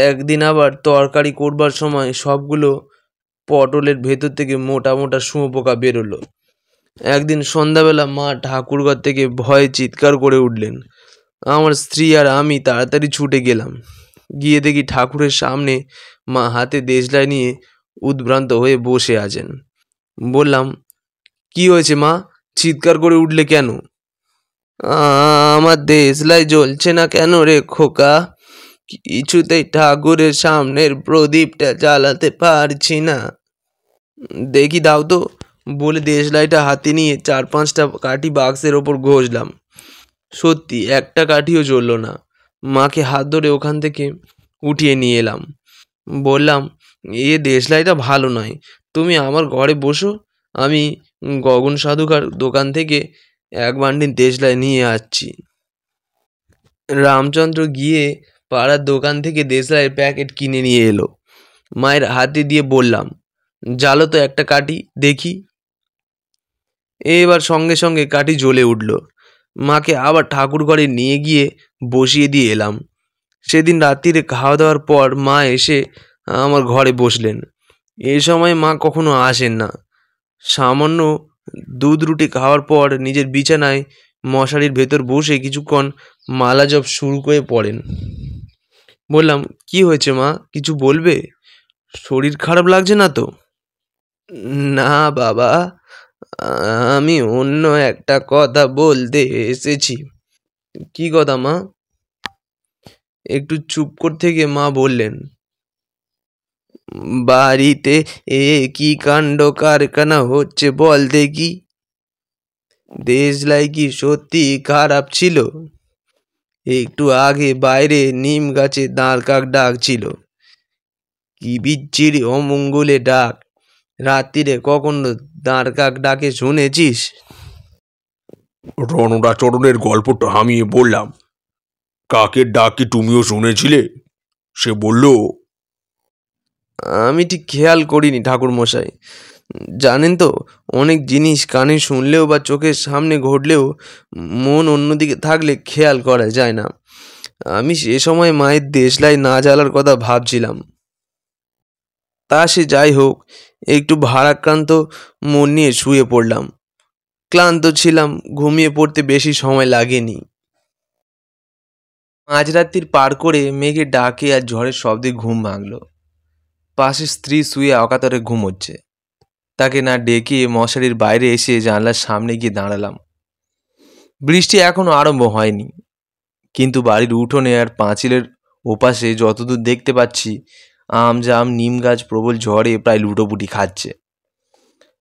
একদিন আবার তরকারি করবার সময় সবগুলো পটলের ভেতর থেকে মোটা মোটা শুঁয়োপোকা বেরোলো। একদিন সন্ধ্যাবেলা মা ঠাকুরঘর থেকে ভয়ে চিৎকার করে উঠলেন। আমার স্ত্রী আর আমি তাড়াতাড়ি ছুটে গেলাম। গিয়ে দেখি ঠাকুরের সামনে মা হাতে দেশলাই নিয়ে উদ্ভ্রান্ত হয়ে বসে আছেন। বললাম, কি হয়েছে মা, চিৎকার করে উঠলে কেন? আমার দেশলাই জ্বলছে না কেন রে খোকা? কিছুতেই ঠাকুরের সামনের প্রদীপটা জ্বালাতে পারছি না। দেখি দাও তো, বলে দেশলাইটা হাতে নিয়ে 4-5টা কাঠি বাক্সের ওপর ঘষলাম। সত্যি একটা কাঠিও জ্বলল না। মাকে হাত ধরে ওখান থেকে উঠিয়ে নিয়ে এলাম। বললাম, এ দেশলাইটা ভালো নয়, তুমি আমার ঘরে বসো, আমি গগন সাধুকার দোকান থেকে 1 বান্ডিল দেশলাই নিয়ে আসছি। রামচন্দ্র গিয়ে পাড়ার দোকান থেকে দেশলাইয়ের প্যাকেট কিনে নিয়ে এলো। মায়ের হাতে দিয়ে বললাম, জ্বালো তো একটা কাঠি দেখি। এবার সঙ্গে সঙ্গে কাঠি জ্বলে উঠল। মাকে আবার ঠাকুর ঘরে নিয়ে গিয়ে বসিয়ে দিয়ে এলাম। সেদিন রাত্রিরে খাওয়া দাওয়ার পর মা এসে আমার ঘরে বসলেন। এই সময় মা কখনো আসেন না। সামান্য দুধ রুটি খাওয়ার পর নিজের বিছানায় মশারির ভেতর বসে কিছুক্ষণ মালা জপ শুরু করে পড়েন। বললাম, কি হয়েছে মা, কিছু বলবে? শরীর খারাপ লাগছে না তো? না বাবা, আমি অন্য একটা কথা বলতে এসেছি। কি কথা মা? একটু চুপ করে থেকে মা বললেন, বাড়িতে কি কাণ্ড কারখানা হচ্ছে বল দেখি। দেশলাই কি সত্যি খারাপ ছিল? একটু আগে বাইরে নিম গাছে দাঁড় কাক ডাকছিল। কি বিচ্ছিরি অমঙ্গলে ডাক। রাত্রিরে কখনো দাঁড় কাক ডাকে শুনেছিস? রণরাচরণের গল্পটা থামিয়ে বললাম, কাকের ডাক কি তুমিও শুনেছিলে? সে বলল, আমি ঠিক খেয়াল করিনি ঠাকুর মশাই। জানেন তো, অনেক জিনিস কানে শুনলেও বা চোখের সামনে ঘটলেও মন অন্যদিকে থাকলে খেয়াল করা যায় না। আমি সে সময় মায়ের দেশলাই না জ্বালার কথা ভাবছিলাম। তা সে যাই হোক, একটু ভারাক্রান্ত মন নিয়ে শুয়ে পড়লাম। ক্লান্ত ছিলাম, ঘুমিয়ে পড়তে বেশি সময় লাগেনি। মাঝরাত্রির পার করে মেঘে ডাকে আর ঝড়ের শব্দে ঘুম ভাঙল। পাশে স্ত্রী শুয়ে অকাতরে ঘুমোচ্ছে। তাকে না ডেকে মশারির বাইরে এসে জানলার সামনে গিয়ে দাঁড়ালাম। বৃষ্টি এখনো আরম্ভ হয়নি, কিন্তু বাড়ির উঠোনে আর পাঁচিলের ওপাশে যতদূর দেখতে পাচ্ছি আম জাম নিম গাছ প্রবল ঝড়ে প্রায় লুটোপুটি খাচ্ছে।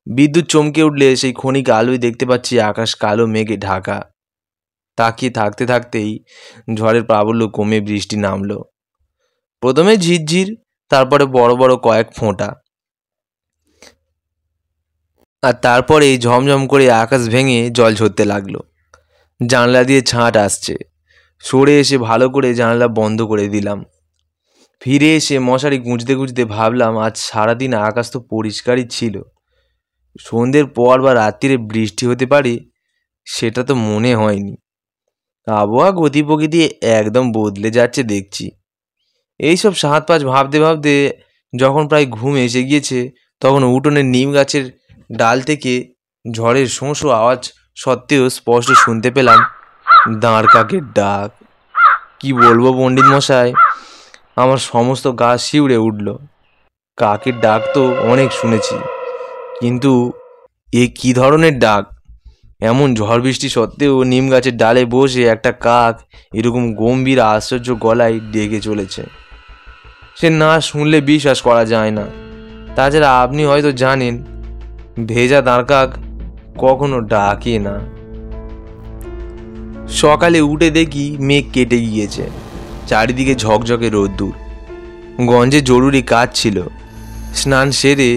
বিদ্যুৎ চমকে উঠলে সেই ক্ষণিক আলোয় দেখতে পাচ্ছি আকাশ কালো মেঘে ঢাকা। তাকিয়ে থাকতে থাকতেই ঝড়ের প্রাবল্য কমে বৃষ্টি নামলো। প্রথমে ঝিরঝির, তারপরে বড় বড় কয়েক ফোঁটা, আর তারপরে ঝমঝম করে আকাশ ভেঙে জল ঝরতে লাগলো। জানলা দিয়ে ছাঁট আসছে। সরে এসে ভালো করে জানলা বন্ধ করে দিলাম। ফিরে এসে মশারি গুঁজতে গুঁজতে ভাবলাম, আজ সারাদিন আকাশ তো পরিষ্কারই ছিল। সন্ধ্যের পর বা রাত্রিরে বৃষ্টি হতে পারে সেটা তো মনে হয়নি। আবহাওয়া গতি প্রকৃতি একদম বদলে যাচ্ছে দেখছি। এইসব 7-5 ভাবতে ভাবতে যখন প্রায় ঘুম এসে গিয়েছে, তখন উঠোনের নিম গাছের ডাল থেকে ঝড়ের শোঁ শোঁ আওয়াজ সত্ত্বেও স্পষ্ট শুনতে পেলাম দাঁড় কাকের ডাক। কি বলবো পণ্ডিত মশাই, আমার সমস্ত গা শিউরে উঠল। কাকের ডাক তো অনেক শুনেছি, কিন্তু এ কি ধরনের ডাক? এমন ঝড় বৃষ্টি সত্ত্বেও নিম গাছের ডালে বসে একটা কাক এরকম গম্ভীর আশ্চর্য গলায় ডেকে চলেছে। সে না শুনলে বিশ্বাস করা যায় না। তাছাড়া আপনি হয়তো জানেন, ভেজা দাঁড় কাক কখনো ডাকে না। সকালে উঠে দেখি মেঘ কেটে গিয়েছে, চারিদিকে ঝকঝকে রোদ্দুর। গঞ্জে জরুরি কাজ ছিল। স্নান সেরে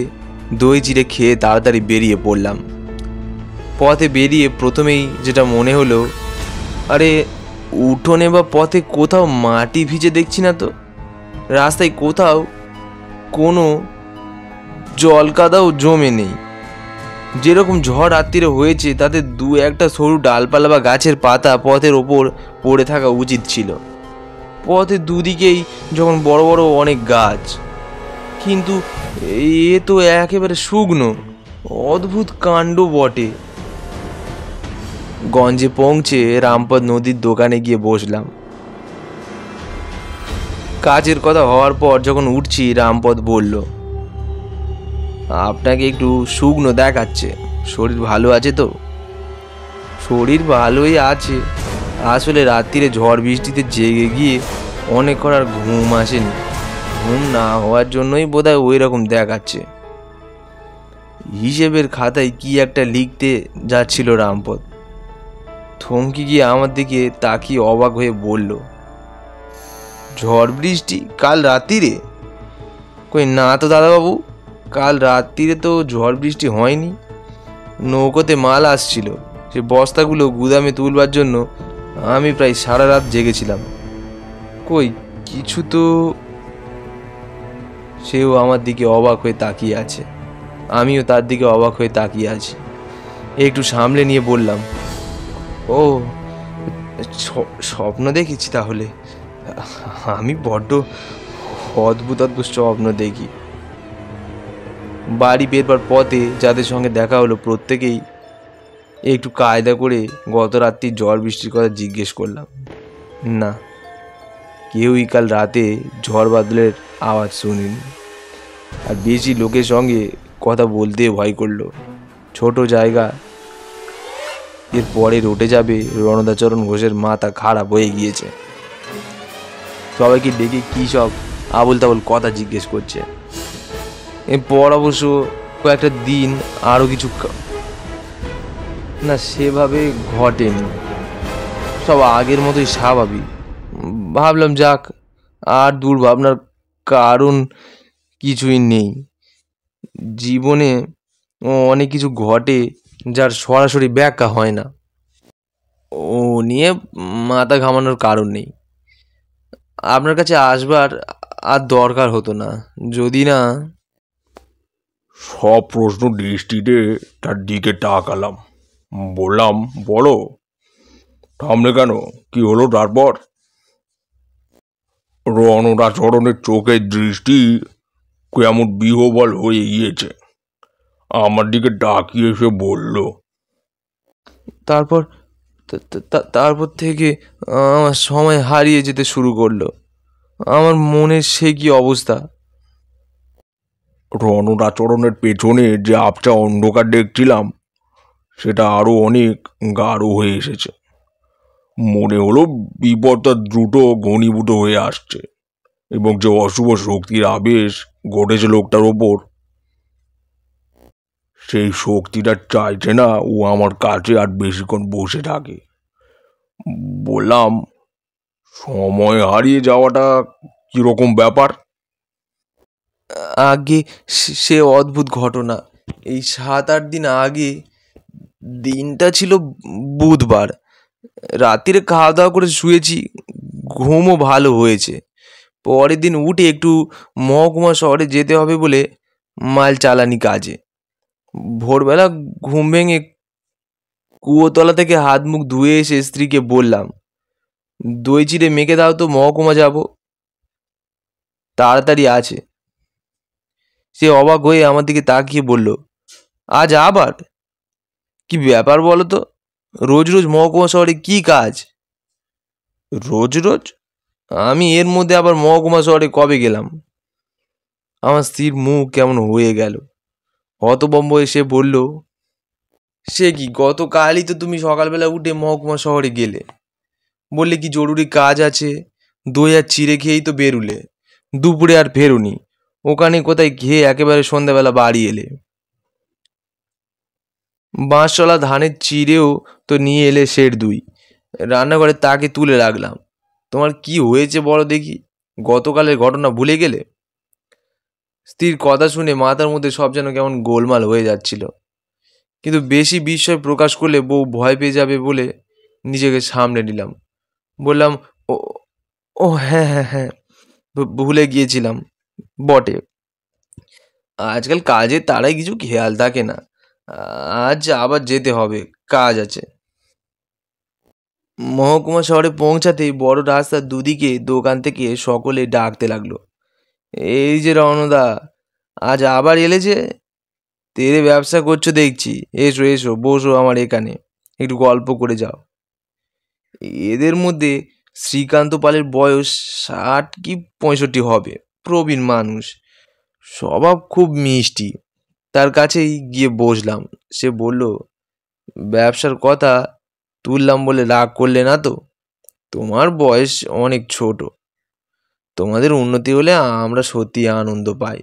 দই চিড়ে খেয়ে তাড়াতাড়ি বেরিয়ে পড়লাম। পথে বেরিয়ে প্রথমেই যেটা মনে হলো, আরে উঠোনে বা পথে কোথাও মাটি ভিজে দেখছি না তো। রাস্তায় কোথাও কোনো জল কাদাও জমে নেই। যেরকম ঝড় রাত্রিরে হয়েছে তাতে দু একটা সরু ডালপালা বা গাছের পাতা পথের ওপর পড়ে থাকা উচিত ছিল। পথের দুদিকেই যখন বড় বড় অনেক গাছ, কিন্তু এ তো একেবারে শুকনো। অদ্ভুত কাণ্ড বটে। গঞ্জে পৌঁছে রামপদ নদীর দোকানে গিয়ে বসলাম। কাজের কথা হওয়ার পর যখন উঠছি, রামপদ বলল, আপনাকে একটু শুকনো দেখাচ্ছে, শরীর ভালো আছে তো? শরীর ভালোই আছে, আসলে রাত্রিরে ঝড় বৃষ্টিতে জেগে গিয়ে অনেক আর ঘুম আসেনি। ঘুম না হওয়ার জন্যই বোধহয় ওই রকম দেখাচ্ছে। হিসেবের খাতায় কি একটা লিখতে যাচ্ছিল রামপদ। থমকে গিয়ে আমার দিকে তাকিয়ে অবাক হয়ে বলল, ঝড় বৃষ্টি কাল রাত্রিরে? কই না তো দাদাবাবু, কাল রাত্রিরে তো ঝড় বৃষ্টি হয়নি। নৌকোতে মাল আসছিল, সে বস্তাগুলো গুদামে তুলবার জন্য আমি প্রায় সারা রাত জেগেছিলাম। কই কিছু তো। সেও আমার দিকে অবাক হয়ে তাকিয়ে আছে, আমিও তার দিকে অবাক হয়ে তাকিয়ে আছি। একটু সামলে নিয়ে বললাম, ও স্বপ্ন দেখেছি তাহলে। আমি বড্ড অদ্ভুত অদ্ভুত স্বপ্ন দেখি। বাড়ি বেরবার পথে যাদের সঙ্গে দেখা হলো প্রত্যেকেই একটু কায়দা করে গত রাত্রি ঝড় বৃষ্টির কথা জিজ্ঞেস করলাম। না, কেউই কাল রাতে ঝড় বাদলের আওয়াজ শুনিনি। আর বেশি লোকের সঙ্গে কথা বলতে ভয় করলো। ছোট জায়গা, এর পরে রটে যাবে রণদাচরণ ঘোষের মাথা খারাপ হয়ে গিয়েছে। সবাইকে ডেকে কী সব আবল তাবল কথা জিজ্ঞেস করছে। এরপর অবশ্য কয়েকটা দিন আরও কিছু না সেভাবে ঘটেনি, সব আগের মতোই স্বাভাবিক। ভাবলাম যাক, আর দুর্ভাবনার কারণ কিছুই নেই। জীবনে অনেক কিছু ঘটে যার সরাসরি ব্যাখ্যা হয় না, ও নিয়ে মাথা ঘামানোর কারণ নেই। আপনার কাছে আসবার আর দরকার হতো না যদি না। সব প্রশ্ন দৃষ্টিতে তার দিকে তাকালাম। বললাম, বলো। থামলে কেন? কি হলো তারপর? রণদাচরণের চোখের দৃষ্টি কেমন বিহ্বল হয়ে গিয়েছে। আমার দিকে তাকিয়ে এসে বলল, তারপর তারপর থেকে আমার সময় হারিয়ে যেতে শুরু করলো। আমার মনের সে কি অবস্থা। রণদাচরণের পেছনে যে আবছা অন্ধকার দেখছিলাম সেটা আরো অনেক গাঢ় হয়ে এসেছে। মনে হলো বিপদটা দ্রুত ঘনীভূত হয়ে আসছে, এবং যে অশুভ শক্তির আবেশ ঘটেছে লোকটার ওপর, সেই শক্তিটা চাইছে না ও আমার কাছে আর বেশিক্ষণ বসে থাকে। বললাম, সময় হারিয়ে যাওয়াটা কিরকম ব্যাপার? আগে সে অদ্ভুত ঘটনা। এই 7-8 দিন আগে, দিনটা ছিল বুধবার। রাত্রিরে খাওয়া দাওয়া করে শুয়েছি, ঘুমও ভালো হয়েছে। পরের দিন উঠে একটু মহকুমা শহরে যেতে হবে বলে মাল চালানি কাজে। ভোরবেলা ঘুম ভেঙে কুয়োতলা থেকে হাত মুখ ধুয়ে এসে স্ত্রীকে বললাম, দই চিড়ে মেখে দাও তো, মহকুমা যাব, তাড়াতাড়ি আছে। সে অবাক হয়ে আমার দিকে তাকিয়ে বলল, আজ আবার? কি ব্যাপার বলো তো? রোজ রোজ মহকুমা শহরে কি কাজ? রোজ রোজ? আমি এর মধ্যে আবার মহকুমা শহরে কবে গেলাম? আমার স্ত্রীর মুখ কেমন হয়ে গেল। হতভম্ব এসে বলল, সে কি, গতকালই তো তুমি সকালবেলা উঠে মহকুমা শহরে গেলে, বললে কি জরুরি কাজ আছে, দই আর চিড়ে খেয়েই তো বেরুলে, দুপুরে আর ফেরোনি, ওখানে কোথায় খেয়ে একেবারে সন্ধ্যাবেলা বাড়ি এলে। বাঁশচলা ধানের চিড়েও তো নিয়ে এলে সের দুই, রান্নাঘরে তাকে তুলে রাখলাম। তোমার কি হয়েছে বলো দেখি, গতকালের ঘটনা ভুলে গেলে? স্ত্রীর কথা শুনে মাথার মধ্যে সব যেন কেমন গোলমাল হয়ে যাচ্ছিল, কিন্তু বেশি বিস্ময় প্রকাশ করলে বউ ভয় পেয়ে যাবে বলে নিজেকে সামলে নিলাম। বললাম, ও ও হ্যাঁ হ্যাঁ হ্যাঁ, ভুলে গিয়েছিলাম বটে। আজকাল কাজের তাড়ায় কিছু খেয়াল থাকে না। আজ আবার যেতে হবে, কাজ আছে। মহকুমা শহরে পৌঁছাতেই বড় রাস্তার দুদিকে দোকান থেকে সকলে ডাকতে লাগলো, এই যে রণদা, আজ আবার এলে যে? তেরে ব্যবসা করছো দেখছি, এসো এসো, বসো আমার এখানে, একটু গল্প করে যাও। এদের মধ্যে শ্রীকান্ত পালের বয়স 60 কি 65 হবে, প্রবীণ মানুষ, স্বভাব খুব মিষ্টি। তার কাছেই গিয়ে বসলাম। সে বলল, ব্যবসার কথা তুললাম বলে রাগ করলে না তো? তোমার বয়স অনেক ছোট, তোমাদের উন্নতি হলে আমরা সত্যি আনন্দ পাই।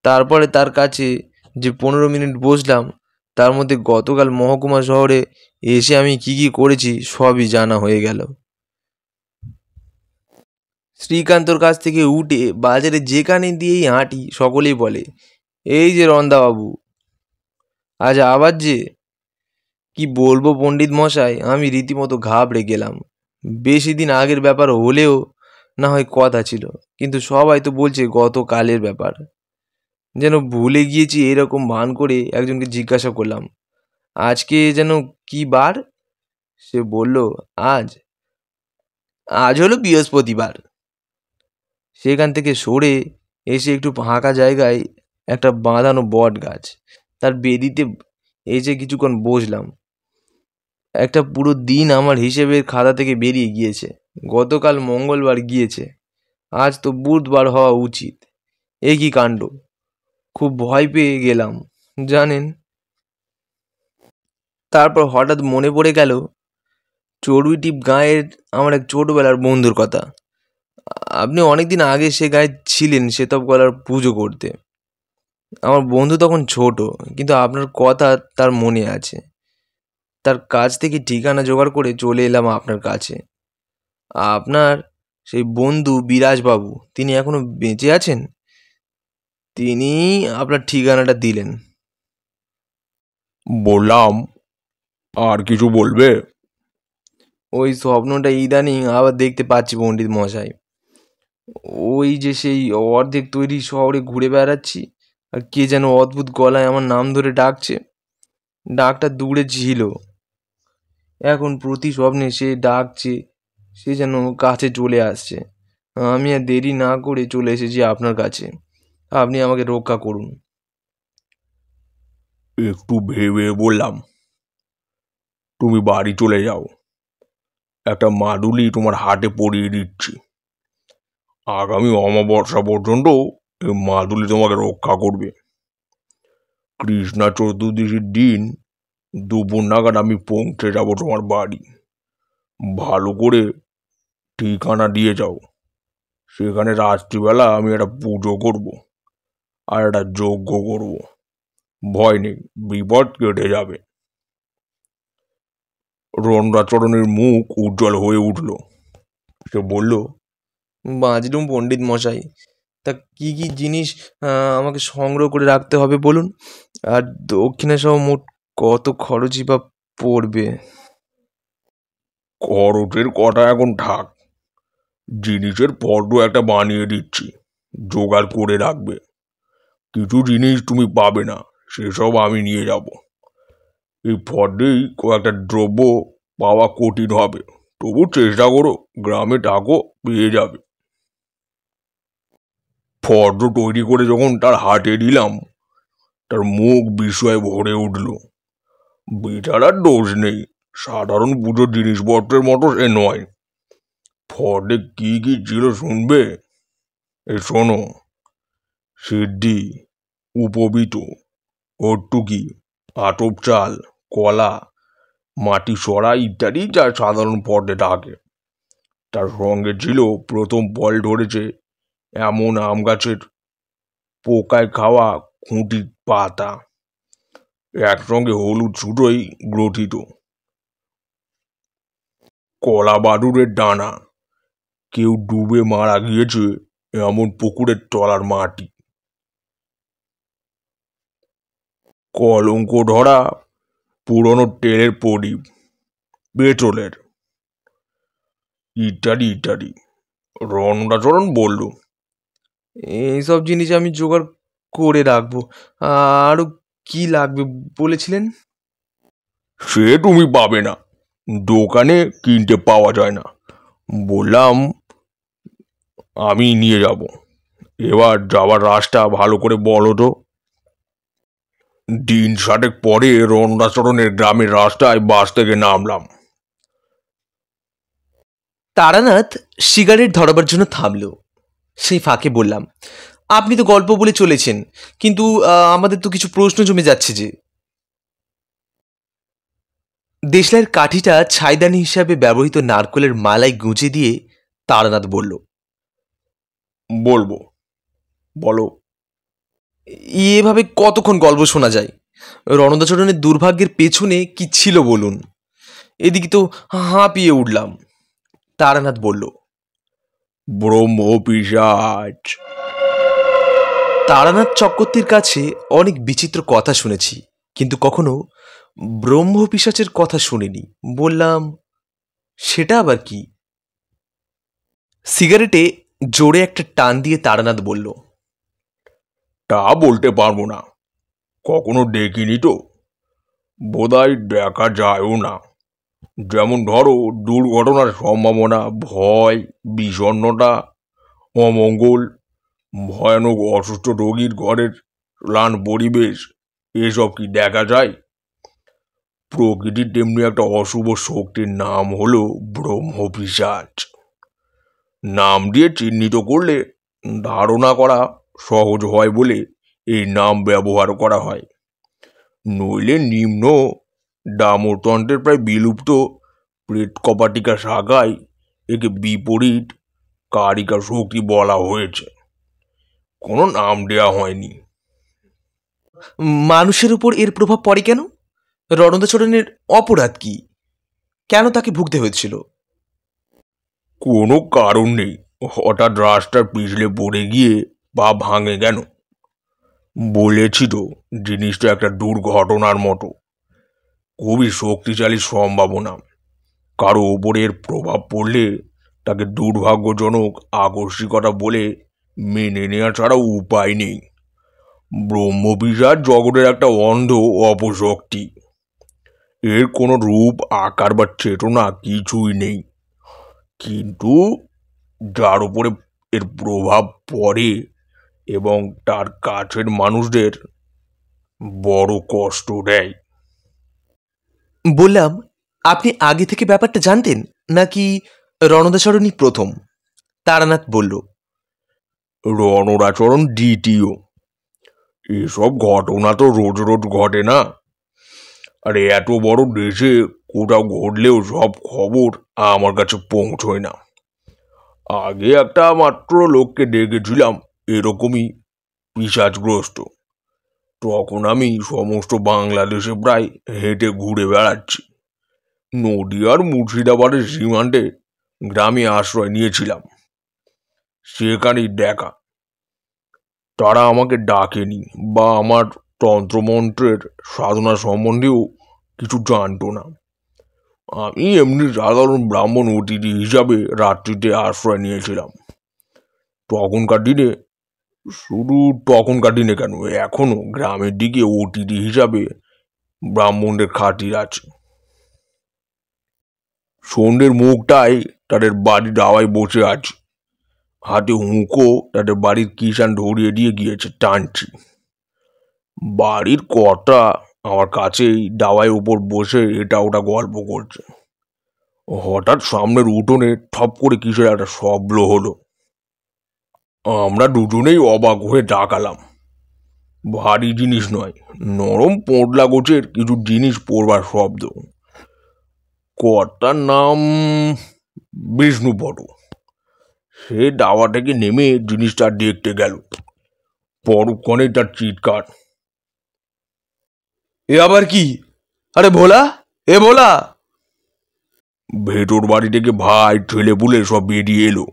তারপরে তার কাছে যে 15 মিনিট বসলাম, তার মধ্যে গতকাল মহকুমা শহরে এসে আমি কি কি করেছি সবই জানা হয়ে গেল। শ্রীকান্তর কাছ থেকে উঠে বাজারে যেখানে দিয়েই হাঁটি সকলেই বলে, এই যে রন্দাবাবু, আজ আবার যে? কি বলবো পণ্ডিত মশাই, আমি রীতিমতো ঘাবড়ে গেলাম। বেশি দিন আগের ব্যাপার হলেও না হয় কথা ছিল, কিন্তু সবাই তো বলছে গতকালের ব্যাপার। যেন ভুলে গিয়েছি এরকম ভান করে একজনকে জিজ্ঞাসা করলাম, আজকে যেন কি বার? সে বলল, আজ আজ হলো বৃহস্পতিবার। সেখান থেকে সরে এসে একটু ফাঁকা জায়গায় একটা বাঁধানো বট গাছ, তার বেদিতে এসে কিছুক্ষণ বসলাম। একটা পুরো দিন আমার হিসেবের খাতা থেকে বেরিয়ে গিয়েছে। গতকাল মঙ্গলবার গিয়েছে, আজ তো বুধবার হওয়া উচিত। এ কি কাণ্ড! খুব ভয় পেয়ে গেলাম জানেন। তারপর হঠাৎ মনে পড়ে গেল চড়ুইটিপ গাঁয়ের আমার এক ছোটবেলার বন্ধুর কথা। আপনি অনেকদিন আগে সে গায়ে ছিলেন সেতব গলার পুজো করতে। আমার বন্ধু তখন ছোট, কিন্তু আপনার কথা তার মনে আছে। তার কাছ থেকে ঠিকানা জোগাড় করে চলে এলাম আপনার কাছে। আপনার সেই বন্ধু বিরাজবাবু, তিনি এখনো বেঁচে আছেন? তিনি আপনার ঠিকানাটা দিলেন। বললাম, আর কিছু বলবে? ওই স্বপ্নটা ইদানিং আবার দেখতে পাচ্ছি পণ্ডিত মশাই। ওই যে সেই অর্ধেক তৈরি শহরে ঘুরে বেড়াচ্ছি, আর কে যেন অদ্ভুত গলায় আমার নাম ধরে ডাকছে। ডাকটা দূরে ছিল, এখন প্রতি স্বপ্নে সে ডাকছে, সে যেন কাছে চলে আসছে। আমি আর দেরি না করে চলে এসেছি আপনার কাছে, আপনি আমাকে রক্ষা করুন। একটু ভেবে বললাম, তুমি বাড়ি চলে যাও, একটা মাদুলি তোমার হাতে পরিয়ে দিচ্ছি। আগামী অমাবস্যা পর্যন্ত এই মাদুলি তোমাকে রক্ষা করবে। কৃষ্ণা চতুর্দশীর দিন দুপুর নাগাদ আমি পৌঁছে যাব তোমার বাড়ি। ভালো করে ঠিকানা দিয়ে যাও। সেখানে রাত্রিবেলা আমি একটা পুজো করব আর একটা যজ্ঞ করব। ভয় নেই, বিপদ কেটে যাবে। রণরাচরণের মুখ উজ্জ্বল হয়ে উঠল। সে বলল, বাঁচলুম পণ্ডিত মশাই। তা কি কি জিনিস আমাকে সংগ্রহ করে রাখতে হবে বলুন, আর দক্ষিণা সহ মোট কত খরচই বা পড়বে? খরচের কথা এখন থাক, জিনিসের ফর্দ একটা বানিয়ে দিচ্ছি, জোগাড় করে রাখবে। কিছু জিনিস তুমি পাবে না, সেসব আমি নিয়ে যাব। এই ফর্দেই কয়েকটা দ্রব্য পাওয়া কঠিন হবে, তবু চেষ্টা করো, গ্রামে থাকো, পেয়ে যাবে। ফর্দ তৈরি করে যখন তার হাতে দিলাম, তার মুখ বিস্ময়ে ভরে উঠল। বেচারার দোষ নেই, সাধারণ পুজোর জিনিসপত্রের মতো সে নয়। ফর্দে কি কি ছিল শুনবে? শোনো, সিদ্ধি, উপবীত, হট্টুকি, আতপ চাল, কলা, মাটি সরা ইত্যাদি যা সাধারণ ফর্দে থাকে। তার সঙ্গে ছিল প্রথম ফল ধরেছে এমন আম গাছের পোকায় খাওয়া খুঁটি পাতা, একসঙ্গে হলুদ সুতোই গ্রথিত। কলা বাদুরের ডানা, কেউ ডুবে মারা গিয়েছে এমন পুকুরের তলার মাটি। কলঙ্ক ধরা পুরনো তেলের প্রদীপ, পেট্রোলের, ইত্যাদি ইত্যাদি। রণরাচরণ বলল, এইসব জিনিস আমি জোগাড় করে রাখবো। আরও কি লাগবে বলেছিলেন? সে তুমি পাবে না, দোকানে কিনতে পাওয়া যায় না। বললাম আমি নিয়ে যাব। এবার যাওয়ার রাস্তা ভালো করে বলো তো। দিন 7 পরে রণদাচরণের গ্রামের রাস্তায় বাস থেকে নামলাম। তারানাথ সিগারেট ধরাবার জন্য থামল। সেই ফাঁকে বললাম, আপনি তো গল্প বলে চলেছেন, কিন্তু আমাদের তো কিছু প্রশ্ন জমে যাচ্ছে যে। দেশলাইয়ের কাঠিটা ছাইদানি হিসাবে ব্যবহৃত নারকেলের মালায় গুঁজে দিয়ে তারানাথ বলল, বলবো, বলো। এভাবে কতক্ষণ গল্প শোনা যায়? রণদাচরণের দুর্ভাগ্যের পেছনে কি ছিল বলুন। এদিকে তো হাঁপিয়ে উঠলাম। তারানাথ বলল, ব্রহ্ম পিশাচ। তারানাথ চক্রবর্তীর কাছে অনেক বিচিত্র কথা শুনেছি, কিন্তু কখনো ব্রহ্ম পিশাচের কথা শুনিনি। বললাম, সেটা আবার কি? সিগারেটে জোরে একটা টান দিয়ে তারানাথ বলল, তা বলতে পারবো না, কখনো দেখিনি তো, বোধহয় দেখা যায়ও না। যেমন ধরো দুর্ঘটনার সম্ভাবনা, ভয়, বিষণ্ণতা, অমঙ্গল, ভয়ানক অসুস্থ রোগীর ঘরের ম্লান পরিবেশ, এসব কি দেখা যায়? প্রকৃতির তেমনি একটা অশুভ শক্তির নাম হলো ব্রহ্মপিশাচ। নাম দিয়ে চিহ্নিত করলে ধারণা করা সহজ হয় বলে এই নাম ব্যবহার করা হয়। নইলে নিম্ন ডামরতন্ত্রের প্রায় বিলুপ্ত প্রেতকপাটিকা শাখায় একে বিপরীত কারিকা শক্তি বলা হয়েছে, কোনো নাম দেওয়া হয়নি। মানুষের উপর এর প্রভাব পড়ে কেন? রণদাচরণের অপরাধ কি? কেন তাকে ভুগতে হয়েছিল? কোনো কারণ নেই, হঠাৎ রাস্তার পিছলে পড়ে গিয়ে পা ভাঙে কেন? বলেছি তো, জিনিসটা একটা দুর্ঘটনার মতো, খুবই শক্তিশালী সম্ভাবনা। কারো ওপরের প্রভাব পড়লে তাকে দুর্ভাগ্যজনক আকস্মিকতা বলে মেনে নেওয়া ছাড়াও উপায় নেই। ব্রহ্মপিশাচ জগতের একটা অন্ধ অপশক্তি। এর কোনো রূপ, আকার বা চেতনা কিছুই নেই, কিন্তু যার উপরে এর প্রভাব পড়ে এবং তার কাছের মানুষদের বড় কষ্ট দেয়। বললাম, আপনি আগে থেকে ব্যাপারটা জানতেন নাকি রণদাচরণই প্রথম? তারানাথ বলল, রণরাচরণ দ্বিতীয়। এসব ঘটনা তো রোজ রোজ ঘটে না, আর এত বড় দেশে কোথাও ঘটলেও সব খবর আমার কাছে পৌঁছয় না। আগে একটা মাত্র লোককে দেখেছিলাম এরকমই পিশাচগ্রস্ত। তখন আমি সমস্ত বাংলাদেশে প্রায় হেঁটে ঘুরে বেড়াচ্ছি। নদীয়ার মুর্শিদাবাদের সীমান্তে গ্রামে আশ্রয় নিয়েছিলাম, সেখানেই দেখা। তারা আমাকে ডাকেনি বা আমার তন্ত্রমন্ত্রের সাধনা সম্বন্ধেও কিছু জানতো না। আমি এমনি সাধারণ ব্রাহ্মণ অতিথি হিসাবে রাত্রিতে আশ্রয় নিয়েছিলাম। তখনকার দিনে, শুধু তখনকার দিনে কেন, এখনো গ্রামের দিকে অতিথি হিসাবে ব্রাহ্মণদের খাতির আছে। সন্ধ্যের মুখটায় তাদের বাড়ির দাওয়ায় বসে আছে, হাতে হুঁকো তাদের বাড়ির কিষান ধরিয়ে দিয়ে গিয়েছে, টানছি। বাড়ির কর্তা আমার কাছেই দাওয়ায় উপর বসে এটা ওটা গল্প করছে। হঠাৎ সামনের উঠোনে ঠপ করে কিসের একটা শব্দ হলো। আমরা দুজনেই অবাক হয়ে তাকালাম। ভারী জিনিস নয়, নরম পোঁটলা গোছের কিছু জিনিস পড়বার শব্দ। কর্তার নাম বিষ্ণুপদ। সে দাওয়া থেকে নেমে জিনিসটা দেখতে গেল। পরক্ষণে তার চিৎকার, এ আবার কি? আরে ভোলা, এ ভোলা! ভেতর বাড়ি থেকে ভাই ছেলেপুলে সব বেরিয়ে এলো।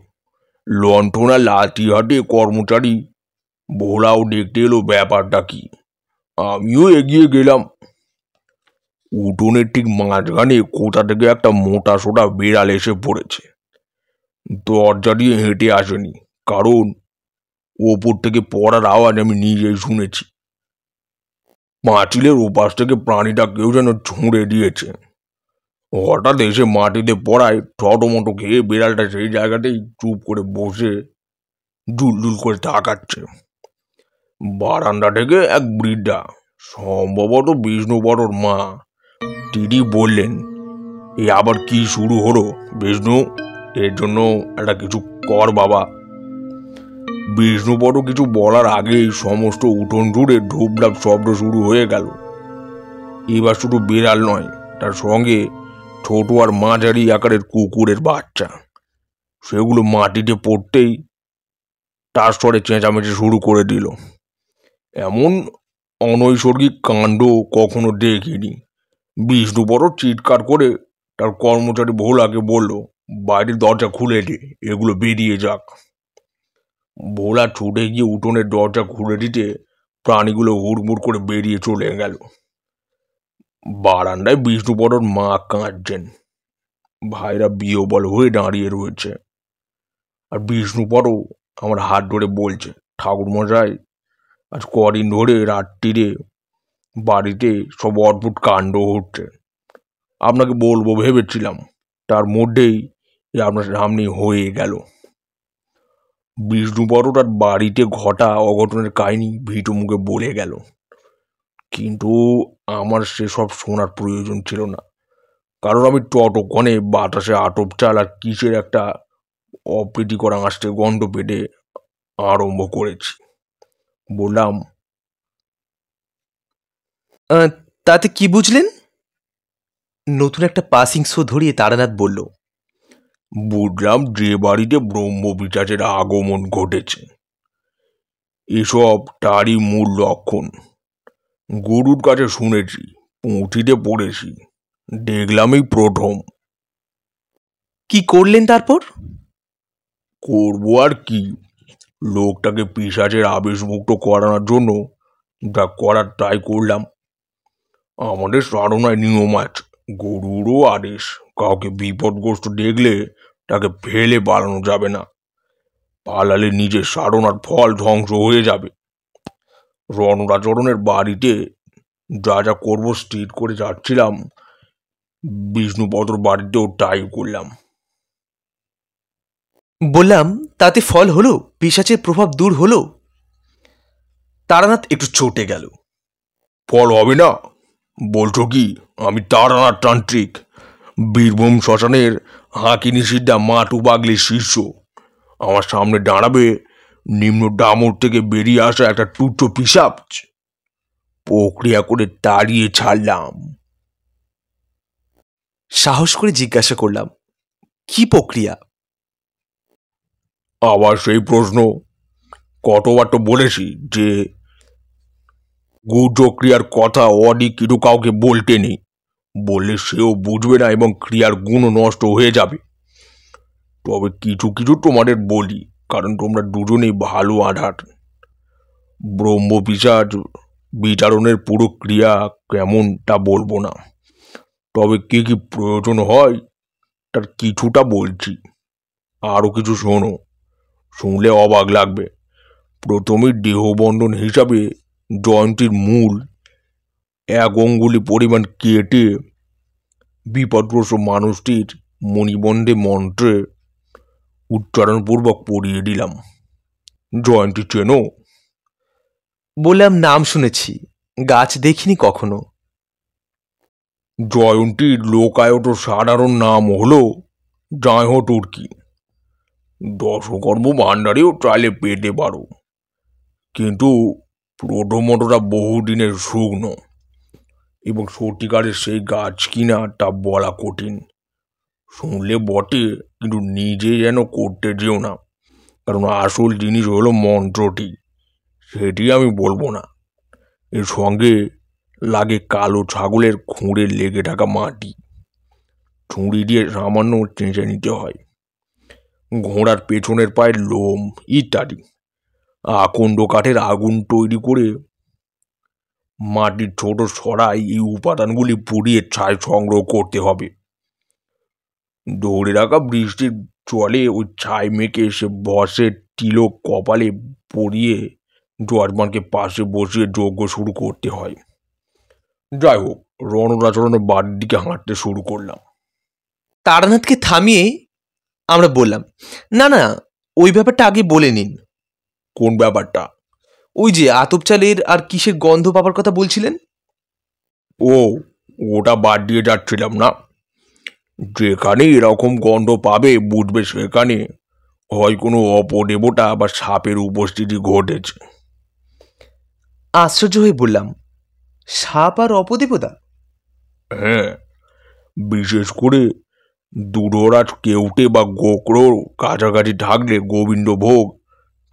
লণ্ঠনা লাঠি হাতে কর্মচারী ভোলাও দেখতে এলো ব্যাপারটা কি। আমিও এগিয়ে গেলাম। উঠোনের ঠিক মাঝখানে কোথা থেকে একটা মোটা সোটা বিড়াল এসে পড়েছে। দরজা দিয়ে হেঁটে আসেনি, কারণ ওপর থেকে পড়ার আওয়াজ আমি নিজেই শুনেছি। পাঁচিলের ওপাশ থেকে প্রাণীটা কেউ যেন ছুঁড়ে দিয়েছে। হঠাৎ এসে মাটিতে পড়ায় টটোমটো খেয়ে বিড়ালটা সেই জায়গাতেই চুপ করে বসে দুল করে তাকাচ্ছে। বারান্দা থেকে এক বৃদ্ধা, সম্ভবত বিষ্ণুবরর মা, তিনি বললেন, এ আবার কি শুরু হলো বিষ্ণু? এর জন্য একটা কিছু কর বাবা। বিষ্ণুবর কিছু বলার আগেই সমস্ত উঠোন জুড়ে ধূপধাপ শব্দ শুরু হয়ে গেল। এবার শুধু বিড়াল নয়, তার সঙ্গে ছোট আর মাঝারি আকারের কুকুরের বাচ্চা, সেগুলো মাটিতে পড়তেই তার স্বরে চেঁচামেচি শুরু করে দিল। এমন অনৈসর্গিক কাণ্ড কখনো দেখিনি। বিষ্ণুবর চিৎকার করে তার কর্মচারী ভোলাকে বলল, বাইরের দরজা খুলে দে, এগুলো বেরিয়ে যাক। ভোলা ছুটে গিয়ে উঠোনের দরজা খুলে দিতে প্রাণীগুলো হুড়মুড় করে বেরিয়ে চলে গেল। বারান্দায় বিষ্ণুবরর মা কাঁদছেন, ভাইরা বিহবল হয়ে দাঁড়িয়ে রয়েছে। আর বিষ্ণুবরও আমার হাত ধরে বলছে, ঠাকুরমশাই, আজ কদিন ধরে রাত্রিরে বাড়িতে সব অদ্ভুত কাণ্ড হচ্ছে। আপনাকে বলবো ভেবেছিলাম, তার মধ্যেই আপনার সামনে হয়ে গেল। বিষ্ণুবর তার বাড়িতে ঘটা অঘটনের কাহিনী ভিটু মুখে বলে গেল, কিন্তু আমার সেসব শোনার প্রয়োজন ছিল না, কারণ আমি ততক্ষণে বাতাসে আটপ চাল আর কিসের একটা অপ্রীতিকর আঁচড়ে গন্ধ পেটে আরম্ভ করেছি। বললাম, তাতে কি বুঝলেন? নতুন একটা পাসিং শো ধরিয়ে তারানাথ বলল, বুঝলাম যে বাড়িতে ব্রহ্মপিশাচের আগমন ঘটেছে। এসব তারই মূল লক্ষণ। গুরুর কাছে শুনেছি, পুঁথিতে পড়েছি, দেখলাম এই প্রথম। কি করলেন তারপর? করবো আর কি, লোকটাকে পিশাচের আবেশমুক্ত করানোর জন্য যা করার তাই করলাম। আমাদের সাধনায় নিয়ম আছে, গরুরও আদেশ, কাউকে বিপদগ্রস্ত দেখলে তাকে ফেলে পালানো যাবে না, পালালে নিজের সাধনার ফল ধ্বংস হয়ে যাবে। রণরাচরণের বাড়িতে যা যা করবো স্থির করে যাচ্ছিলাম, বিষ্ণুপদর বাড়িতেও তাই করলাম। বললাম, তাতে ফল হলো? পিশাচের প্রভাব দূর হলো? তারানাথ একটু চটে গেল। ফল হবে না বলছো কি? আমি তারানাথ তান্ত্রিক, বীরভূম শ্মশানের হাঁকিনি সিদ্ধা মাটু পাগলির শিষ্য। আমার সামনে দাঁড়াবে নিম্ন ডামর থেকে বেরিয়ে আসা একটা তুচ্ছ পিশাচ, প্রক্রিয়া করে তাড়িয়ে ছাড়লাম। সাহস করে জিজ্ঞাসা করলাম, কি প্রক্রিয়া? আবার সেই প্রশ্ন? কতবার তো বলেছি যে গুহ্য ক্রিয়ার কথা অলিখিত কাউকে বলতে নেই, বললে সেও বুঝবে না এবং ক্রিয়ার গুণও নষ্ট হয়ে যাবে। তবে কিছু কিছু তোমাদের বলি, কারণ তোমরা দুজনেই ভালো আধার। ব্রহ্মপিশাচ বিতাড়নের পুরো ক্রিয়া কেমন তা বলবো না, তবে কি কি প্রয়োজন হয় তার কিছুটা বলছি। আরও কিছু শোনো, শুনলে অবাক লাগবে। প্রথমেই দেহবন্ধন হিসাবে জয়ন্তীর মূল 1 অঙ্গুলি পরিমাণ কেটে বিপদগ্রস্ত মানুষটির মণিবন্ধে মন্ত্রে উচ্চারণপূর্বক পড়িয়ে দিলাম। জয়ন্তী চেনো? বললাম, নাম শুনেছি, গাছ দেখিনি কখনো। জয়ন্তীর লোকায়ত সাধারণ নাম হলো জাঁহ তুর্কি। দশকর্ম ভাণ্ডারেও চাইলে পেতে পারো, কিন্তু প্রথমতটা বহুদিনের শুকনো এবং সত্যিকারের সেই গাছ কিনা তা বলা কঠিন। শুনলে বটে, কিন্তু নিজে যেন করতে যেও না, কারণ আসল জিনিস হলো মন্ত্রটি, সেটি আমি বলবো না। এর সঙ্গে লাগে কালো ছাগলের খুঁড়ে লেগে থাকা মাটি, ছুরি দিয়ে সামান্য চেঁচে নিতে হয়, ঘোড়ার পেছনের পায়ের লোম ইত্যাদি। আকন্দ কাঠের আগুন তৈরি করে মাটির ছোট সরাই এই উপাদানগুলি পুড়িয়ে ছাই সংগ্রহ করতে হবে। ধরে রাখা বৃষ্টির জলে ওই ছাই মেখে সে বসে তিলক কপালে পরিয়ে জজমানকে পাশে বসিয়ে যজ্ঞ শুরু করতে হয়। যাই হোক, রণরাচরণের বাড়ির দিকে হাঁটতে শুরু করলাম। তারানাথকে থামিয়ে আমরা বললাম, না না, ওই ব্যাপারটা আগে বলে নিন। কোন ব্যাপারটা? ওই যে আতপ চালের আর কিসের গন্ধ পাবার কথা বলছিলেন। ও, ওটা বাদ দিয়ে যাচ্ছিলাম না। যেখানে এরকম গন্ধ পাবে বুঝবে সেখানে হয় কোনো অপদেবতা বা সাপের উপস্থিতি ঘটেছে। আশ্চর্য হয়ে বললাম, সাপ আর অপদেবতা? হ্যাঁ, বিশেষ করে দুধরাজ কেউটে বা গোকরোর কাছাকাছি থাকলে গোবিন্দভোগ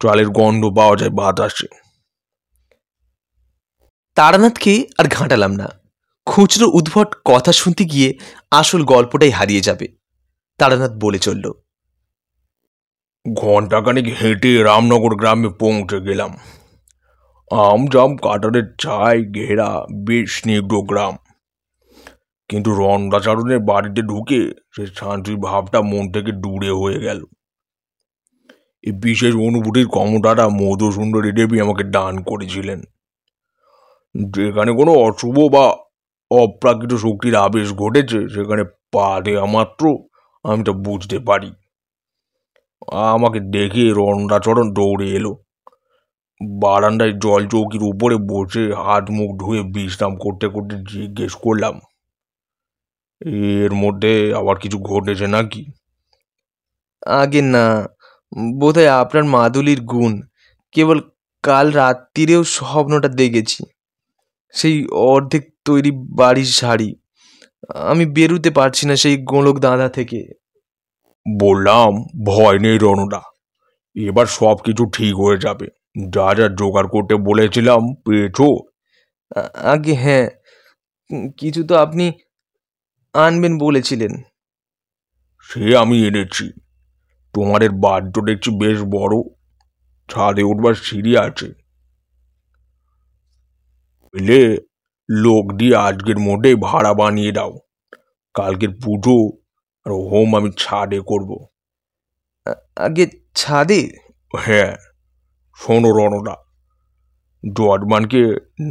চালের গন্ধ পাওয়া যায় বাতাসে। তারানাথকে আর ঘাঁটালাম না। খুচরো উদ্ভট কথা শুনতে গিয়ে আসল গল্পটাই হারিয়ে যাবে। তারানাথ বলে চলল, ঘণ্টাখানেক হেঁটে রামনগর গ্রামে পৌঁছে গেলাম। আমজাম কাঁঠালের ছায় ঘেরা বেশ স্নিগ্ধ গ্রাম, কিন্তু রণরাচরণের বাড়িতে ঢুকে সে শান্তির ভাবটা মন থেকে দূরে হয়ে গেল। এই বিশেষ অনুভূতির ক্ষমতাটা মধুসুন্দরী দেবী আমাকে দান করেছিলেন। যেখানে কোনো অশুভ বা অপ্রাকৃত শক্তির আবেশ ঘটেছে সেখানে পা দেওয়া মাত্র আমি তা বুঝতে পারি। আমাকে দেখে রণরাচরণ দৌড়ে এলো। বারান্দায় জল চৌকির উপরে বসে হাত মুখ ধুয়ে বিশ্রাম করতে করতে জিজ্ঞেস করলাম, এর মধ্যে আবার কিছু ঘটেছে নাকি? আগে না, বোধহয় আপনার মাদুলির গুণ। কেবল কাল রাত্রিরেও স্বপ্নটা দেখেছি। সেই অর্ধেক তৈরি বাড়ির শাড়ি, আমি বেরুতে পারছি না সেই গোলক দাঁধা থেকে। বললাম, ভয় নেই রণদা, এবার সব কিছু ঠিক হয়ে যাবে। যা যা জোগাড় করতে বলেছিলাম পেয়েছো? আগে হ্যাঁ, কিছু তো আপনি আনবেন বলেছিলেন। সে আমি এনেছি। তোমাদের বাদ্য দেখছি বেশ বড়, ছাদে উঠবার সিঁড়ি আছে। বুঝলে, লোক দিয়ে আজকের মধ্যে ভাড়া বানিয়ে দাও। কালকের পুজো আর হোম আমি ছাদে করব। আগে ছাদে? হ্যাঁ, শোনো রণদা, যজমানকে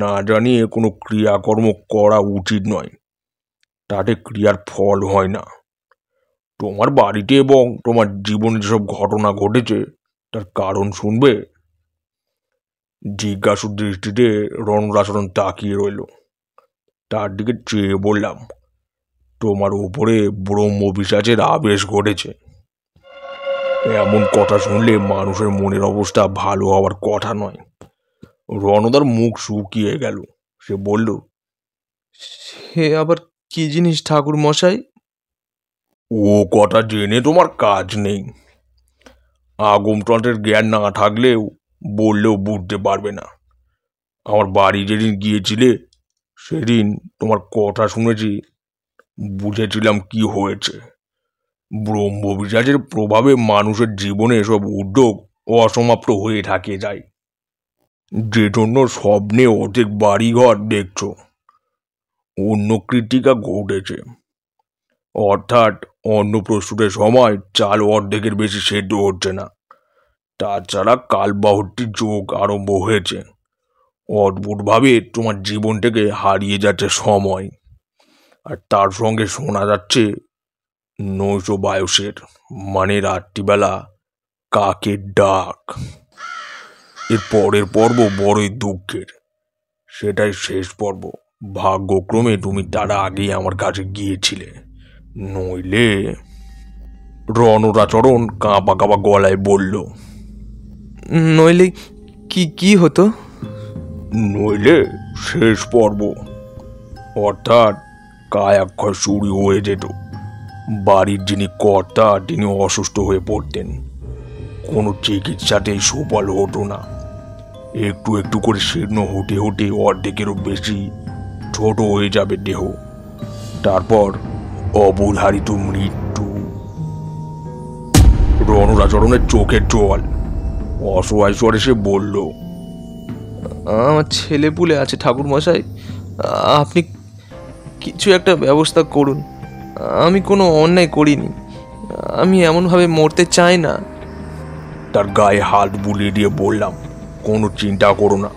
না জানিয়ে কোনো ক্রিয়াকর্ম করা উচিত নয়, তাতে ক্রিয়ার ফল হয় না। তোমার বাড়িতে এবং তোমার জীবনে যেসব ঘটনা ঘটেছে তার কারণ শুনবে? জিজ্ঞাসু দৃষ্টিতে রণরাচরণ তাকিয়ে রইল। তার দিকে চেয়ে বললাম, তোমার উপরে ব্রহ্মপিশাচের আবেশ ঘটেছে। এমন কথা শুনলে মানুষের মনের অবস্থা ভালো হওয়ার কথা নয়। রণদার মুখ শুকিয়ে গেল। সে বলল, সে আবার কি জিনিস ঠাকুর মশাই? ও কথা জেনে তোমার কাজ নেই। আগমতন্ত্রের জ্ঞান না থাকলেও বললেও বুঝতে পারবে না। আমার বাড়ি যেদিন গিয়েছিলে সেদিন তোমার কথা শুনেছি, বুঝেছিলাম কি হয়েছে। ব্রহ্মপিশাচের প্রভাবে মানুষের জীবনে এসব উদ্যোগ অসমাপ্ত হয়ে থাকে যায়, যে জন্য স্বপ্নে অর্ধেক বাড়িঘর দেখছ। অন্য কৃতিকা ঘটেছে, অর্থাৎ অন্ন প্রস্তুতের সময় চাল অর্ধেকের বেশি সেদ্ধ হচ্ছে না। তাছাড়া কালবাহটির যোগ আরম্ভ হয়েছে। অদ্ভুতভাবে তোমার জীবন থেকে হারিয়ে যাচ্ছে সময়, আর তার সঙ্গে শোনা যাচ্ছে নৈশ বায়ুসের, মানে রাত্রিবেলা কাকের ডাক। এর পরের পর্ব বড়ই দুঃখের, সেটাই শেষ পর্ব। ভাগ্যক্রমে তুমি তার আগেই আমার কাছে গিয়েছিলে, নইলে। রণরাচরণ কাঁপা কাঁপা গলায় বলল, নইলে কি কি হতো? নইলে শেষ পর্ব, অর্থাৎ কায়াক্ষয় শুরু হয়ে যেত। বাড়ির যিনি কর্তা তিনি অসুস্থ হয়ে পড়তেন। কোনো চিকিৎসাতেই সুফল হতো না। একটু একটু করে শীর্ণ হতে হতে অর্ধেকেরও বেশি ছোট হয়ে যাবে দেহ। তারপর অবধারিত মৃত্যু। রণরাচরণের চোখের জল। অসহায় স্বরে সে বলল, আমার ছেলে পুলে আছে ঠাকুর মশাই, আপনি কিছু একটা ব্যবস্থা করুন। আমি কোনো অন্যায় করিনি, আমি এমনভাবে মরতে চাই না। তার গায়ে হাত বুলিয়ে দিয়ে বললাম, কোনো চিন্তা করো না,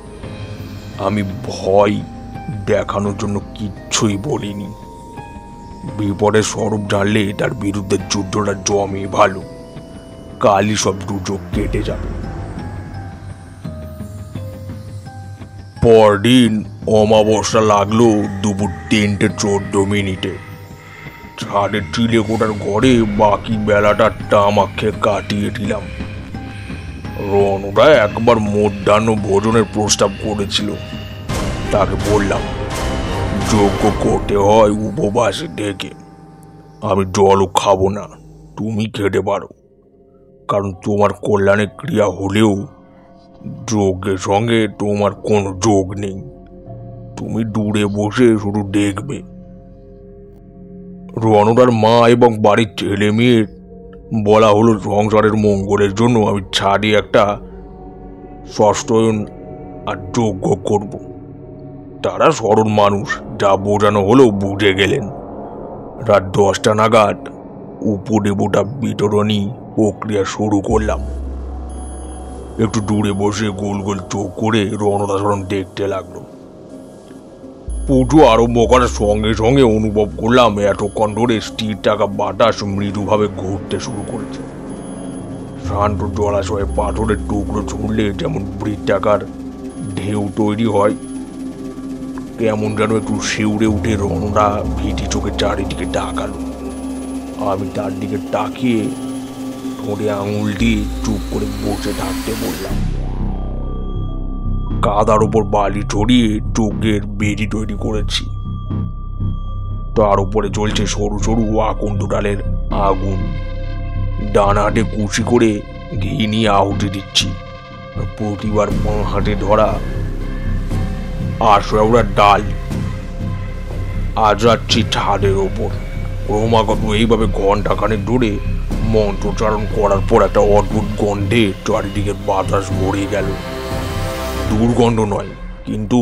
আমি ভয় দেখানোর জন্য কিচ্ছুই বলিনি। বিপদের স্বরূপ জানলে তার বিরুদ্ধে যুদ্ধটা জমে ভালো, কালই সব দুর্যোগ কেটে যাবে। পরদিন অমাবস্যা লাগলো দুপুর 3:14। ছাদের চিলে কোটার ঘরে বাকি বেলাটা তামাক খেয়ে কাটিয়ে দিলাম। রণরা একবার মধ্যাহ্ন ভোজনের প্রস্তাব করেছিল। তাকে বললাম, যজ্ঞ করতে হয় উপবাসে ডেকে, আমি জলও খাবো না, তুমি খেতে পারো, কারণ তোমার কল্যাণে ক্রিয়া হলেও যজ্ঞের সঙ্গে তোমার কোনো যোগ নেই, তুমি দূরে বসে শুধু দেখবে। রণদার মা এবং বাড়ির ছেলে মেয়ের বলা হলো সংসারের মঙ্গলের জন্য আমি ছাদে একটা ষষ্ঠয়ন আর যজ্ঞ করব। তারা সরল মানুষ, যা বোঝানো হলো বুঝে গেলেন। রাত 10টা নাগাদ উপদেবতা বিতরণী প্রক্রিয়া শুরু করলাম। একটু দূরে বসে গোল গোল চোখ করে রণদাসরণ দেখতে লাগলো। পুজো আরম্ভ করার সঙ্গে সঙ্গে অনুভব করলাম এতক্ষণ ধরে স্থির থাকা বাতাস মৃদুভাবে ঘুরতে শুরু করেছে। শান্ত জলাশয়ে পাথরের টুকরো ছুঁড়লে যেমন বৃত্তাকার ঢেউ তৈরি হয়, কেমন যেন একটু শিউরে উঠে রণদা ভীতি চোখে চারিদিকে তাকালো। আমি তার দিকে তাকিয়ে ঠোঁটে আঙুল দিয়ে চুপ করে বসে থাকতে বললাম। কাদার উপর বালি ছড়িয়ে যজ্ঞের বেদি তৈরি করেছি, তার উপরে জ্বলছে সরু সরু আকন্দ ডালের আগুন। ডান হাতে কুচি করে ঘি নিয়ে আহুতি দিচ্ছি, প্রতিবার বাঁ হাতে ধরা আশরাউড়ার ডাল আজরাচ্ছি ছাদের ওপর। ক্রমাগত এইভাবে ঘন্টাখানেক ধরে মন্ত্রোচ্চারণ করার পর একটা অদ্ভুত গন্ধে চারিদিকে বাতাস ভরে গেল। দুর্গন্ধ নয়, কিন্তু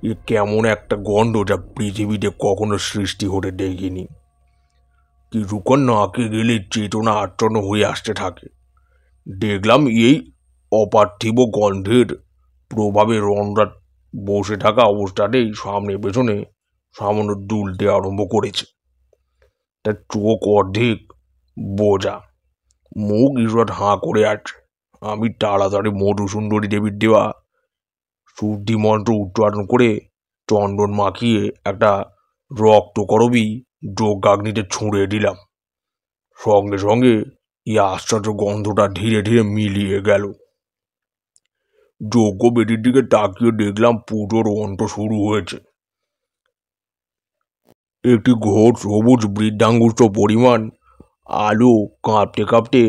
এ কেমন একটা গন্ধ যা পৃথিবীতে কখনো সৃষ্টি হতে দেখিনি। কিছুক্ষণ নাকে গেলে চেতনা আচ্ছন্ন হয়ে আসতে থাকে। দেখলাম এই অপার্থিব গন্ধের প্রভাবে রণরাট বসে থাকা অবস্থাতেই সামনে পেছনে সামান্য দুলতে আরম্ভ করেছে। তার চোখ অর্ধেক বোঝা, মুখ ঈষৎ হাঁ করে আছে। আমি তাড়াতাড়ি মধুসুন্দরী দেবীর দেওয়া শুদ্ধি মন্ত্র উচ্চারণ করে চন্দন মাখিয়ে একটা রক্তকরবী যজ্ঞাগ্নিতে ছুঁড়ে দিলাম। সঙ্গে সঙ্গে এই আশ্চর্য গন্ধটা ধীরে ধীরে মিলিয়ে গেল। যজ্ঞ বেদির দিকে তাকিয়ে দেখলাম পুজোর অন্ত শুরু হয়েছে। একটি ঘোর সবুজ বৃদ্ধাঙ্গুষ্ঠ পরিমাণ আলো কাঁপতে কাঁপতে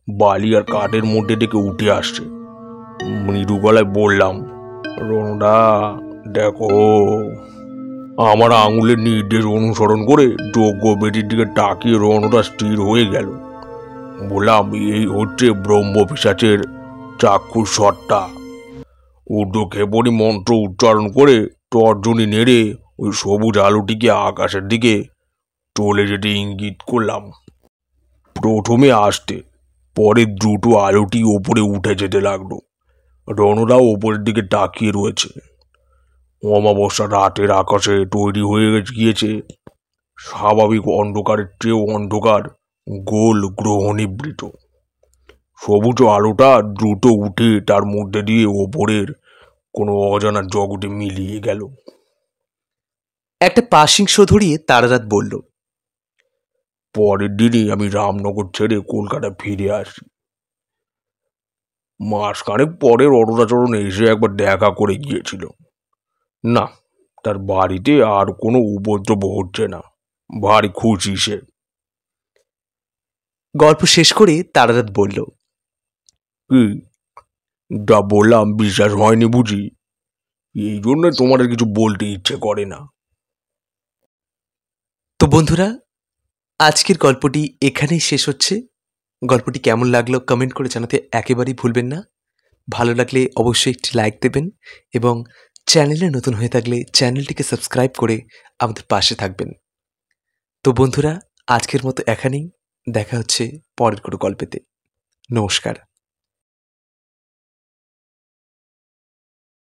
বালি আর কাঠের মধ্যে থেকে উঠে আসছে। মৃদু গলায় বললাম, রণদা দেখো। আমার আঙুলের নির্দেশ অনুসরণ করে যজ্ঞ বেদির দিকে তাকিয়ে রণদা স্থির হয়ে গেল। বললাম, এই হচ্ছে ব্রহ্ম পিশাচের চাক্ষুষ সত্তা। ঊর্ধ্বক্ষেপণী মন্ত্র উচ্চারণ করে তর্জনী নেড়ে ওই সবুজ আলোটিকে আকাশের দিকে চলে যেতে ইঙ্গিত করলাম। প্রথমে আসতে, পরে দ্রুত আলোটি ওপরে উঠে যেতে লাগলো। রণদাও ওপরের দিকে তাকিয়ে রয়েছে। অমাবস্যা রাতের আকাশে তৈরি হয়ে গিয়েছে স্বাভাবিক অন্ধকারের চেয়েও অন্ধকার গোল গ্রহ নিবৃত। সবুজ আলোটা দ্রুত উঠে তার মধ্যে দিয়ে ওপরের কোনো অজানা জগতে মিলিয়ে গেল। একটা পাসিং শো ধরিয়ে তারারাত বলল, পরের দিনই আমি রামনগর ছেড়ে কলকাতা ফিরে আসি। মাসখানেক পরে অরুণাচরণ এসে একবার দেখা করে গিয়েছিল। না, তার বাড়িতে আর কোনো উপদ্রব হচ্ছে না, ভারী খুশি সে। গল্প শেষ করে তারারাত বলল, কি যা বললাম বিশ্বাস হয়নি বুঝি? এই জন্য তোমাদের কিছু বলতে ইচ্ছে করে না। তো বন্ধুরা, আজকের গল্পটি এখানেই শেষ হচ্ছে। গল্পটি কেমন লাগলো কমেন্ট করে জানাতে একেবারেই ভুলবেন না। ভালো লাগলে অবশ্যই একটি লাইক দেবেন এবং চ্যানেলে নতুন হয়ে থাকলে চ্যানেলটিকে সাবস্ক্রাইব করে আমাদের পাশে থাকবেন। তো বন্ধুরা, আজকের মতো এখানেই, দেখা হচ্ছে পরের কোনো গল্পেতে। নমস্কার।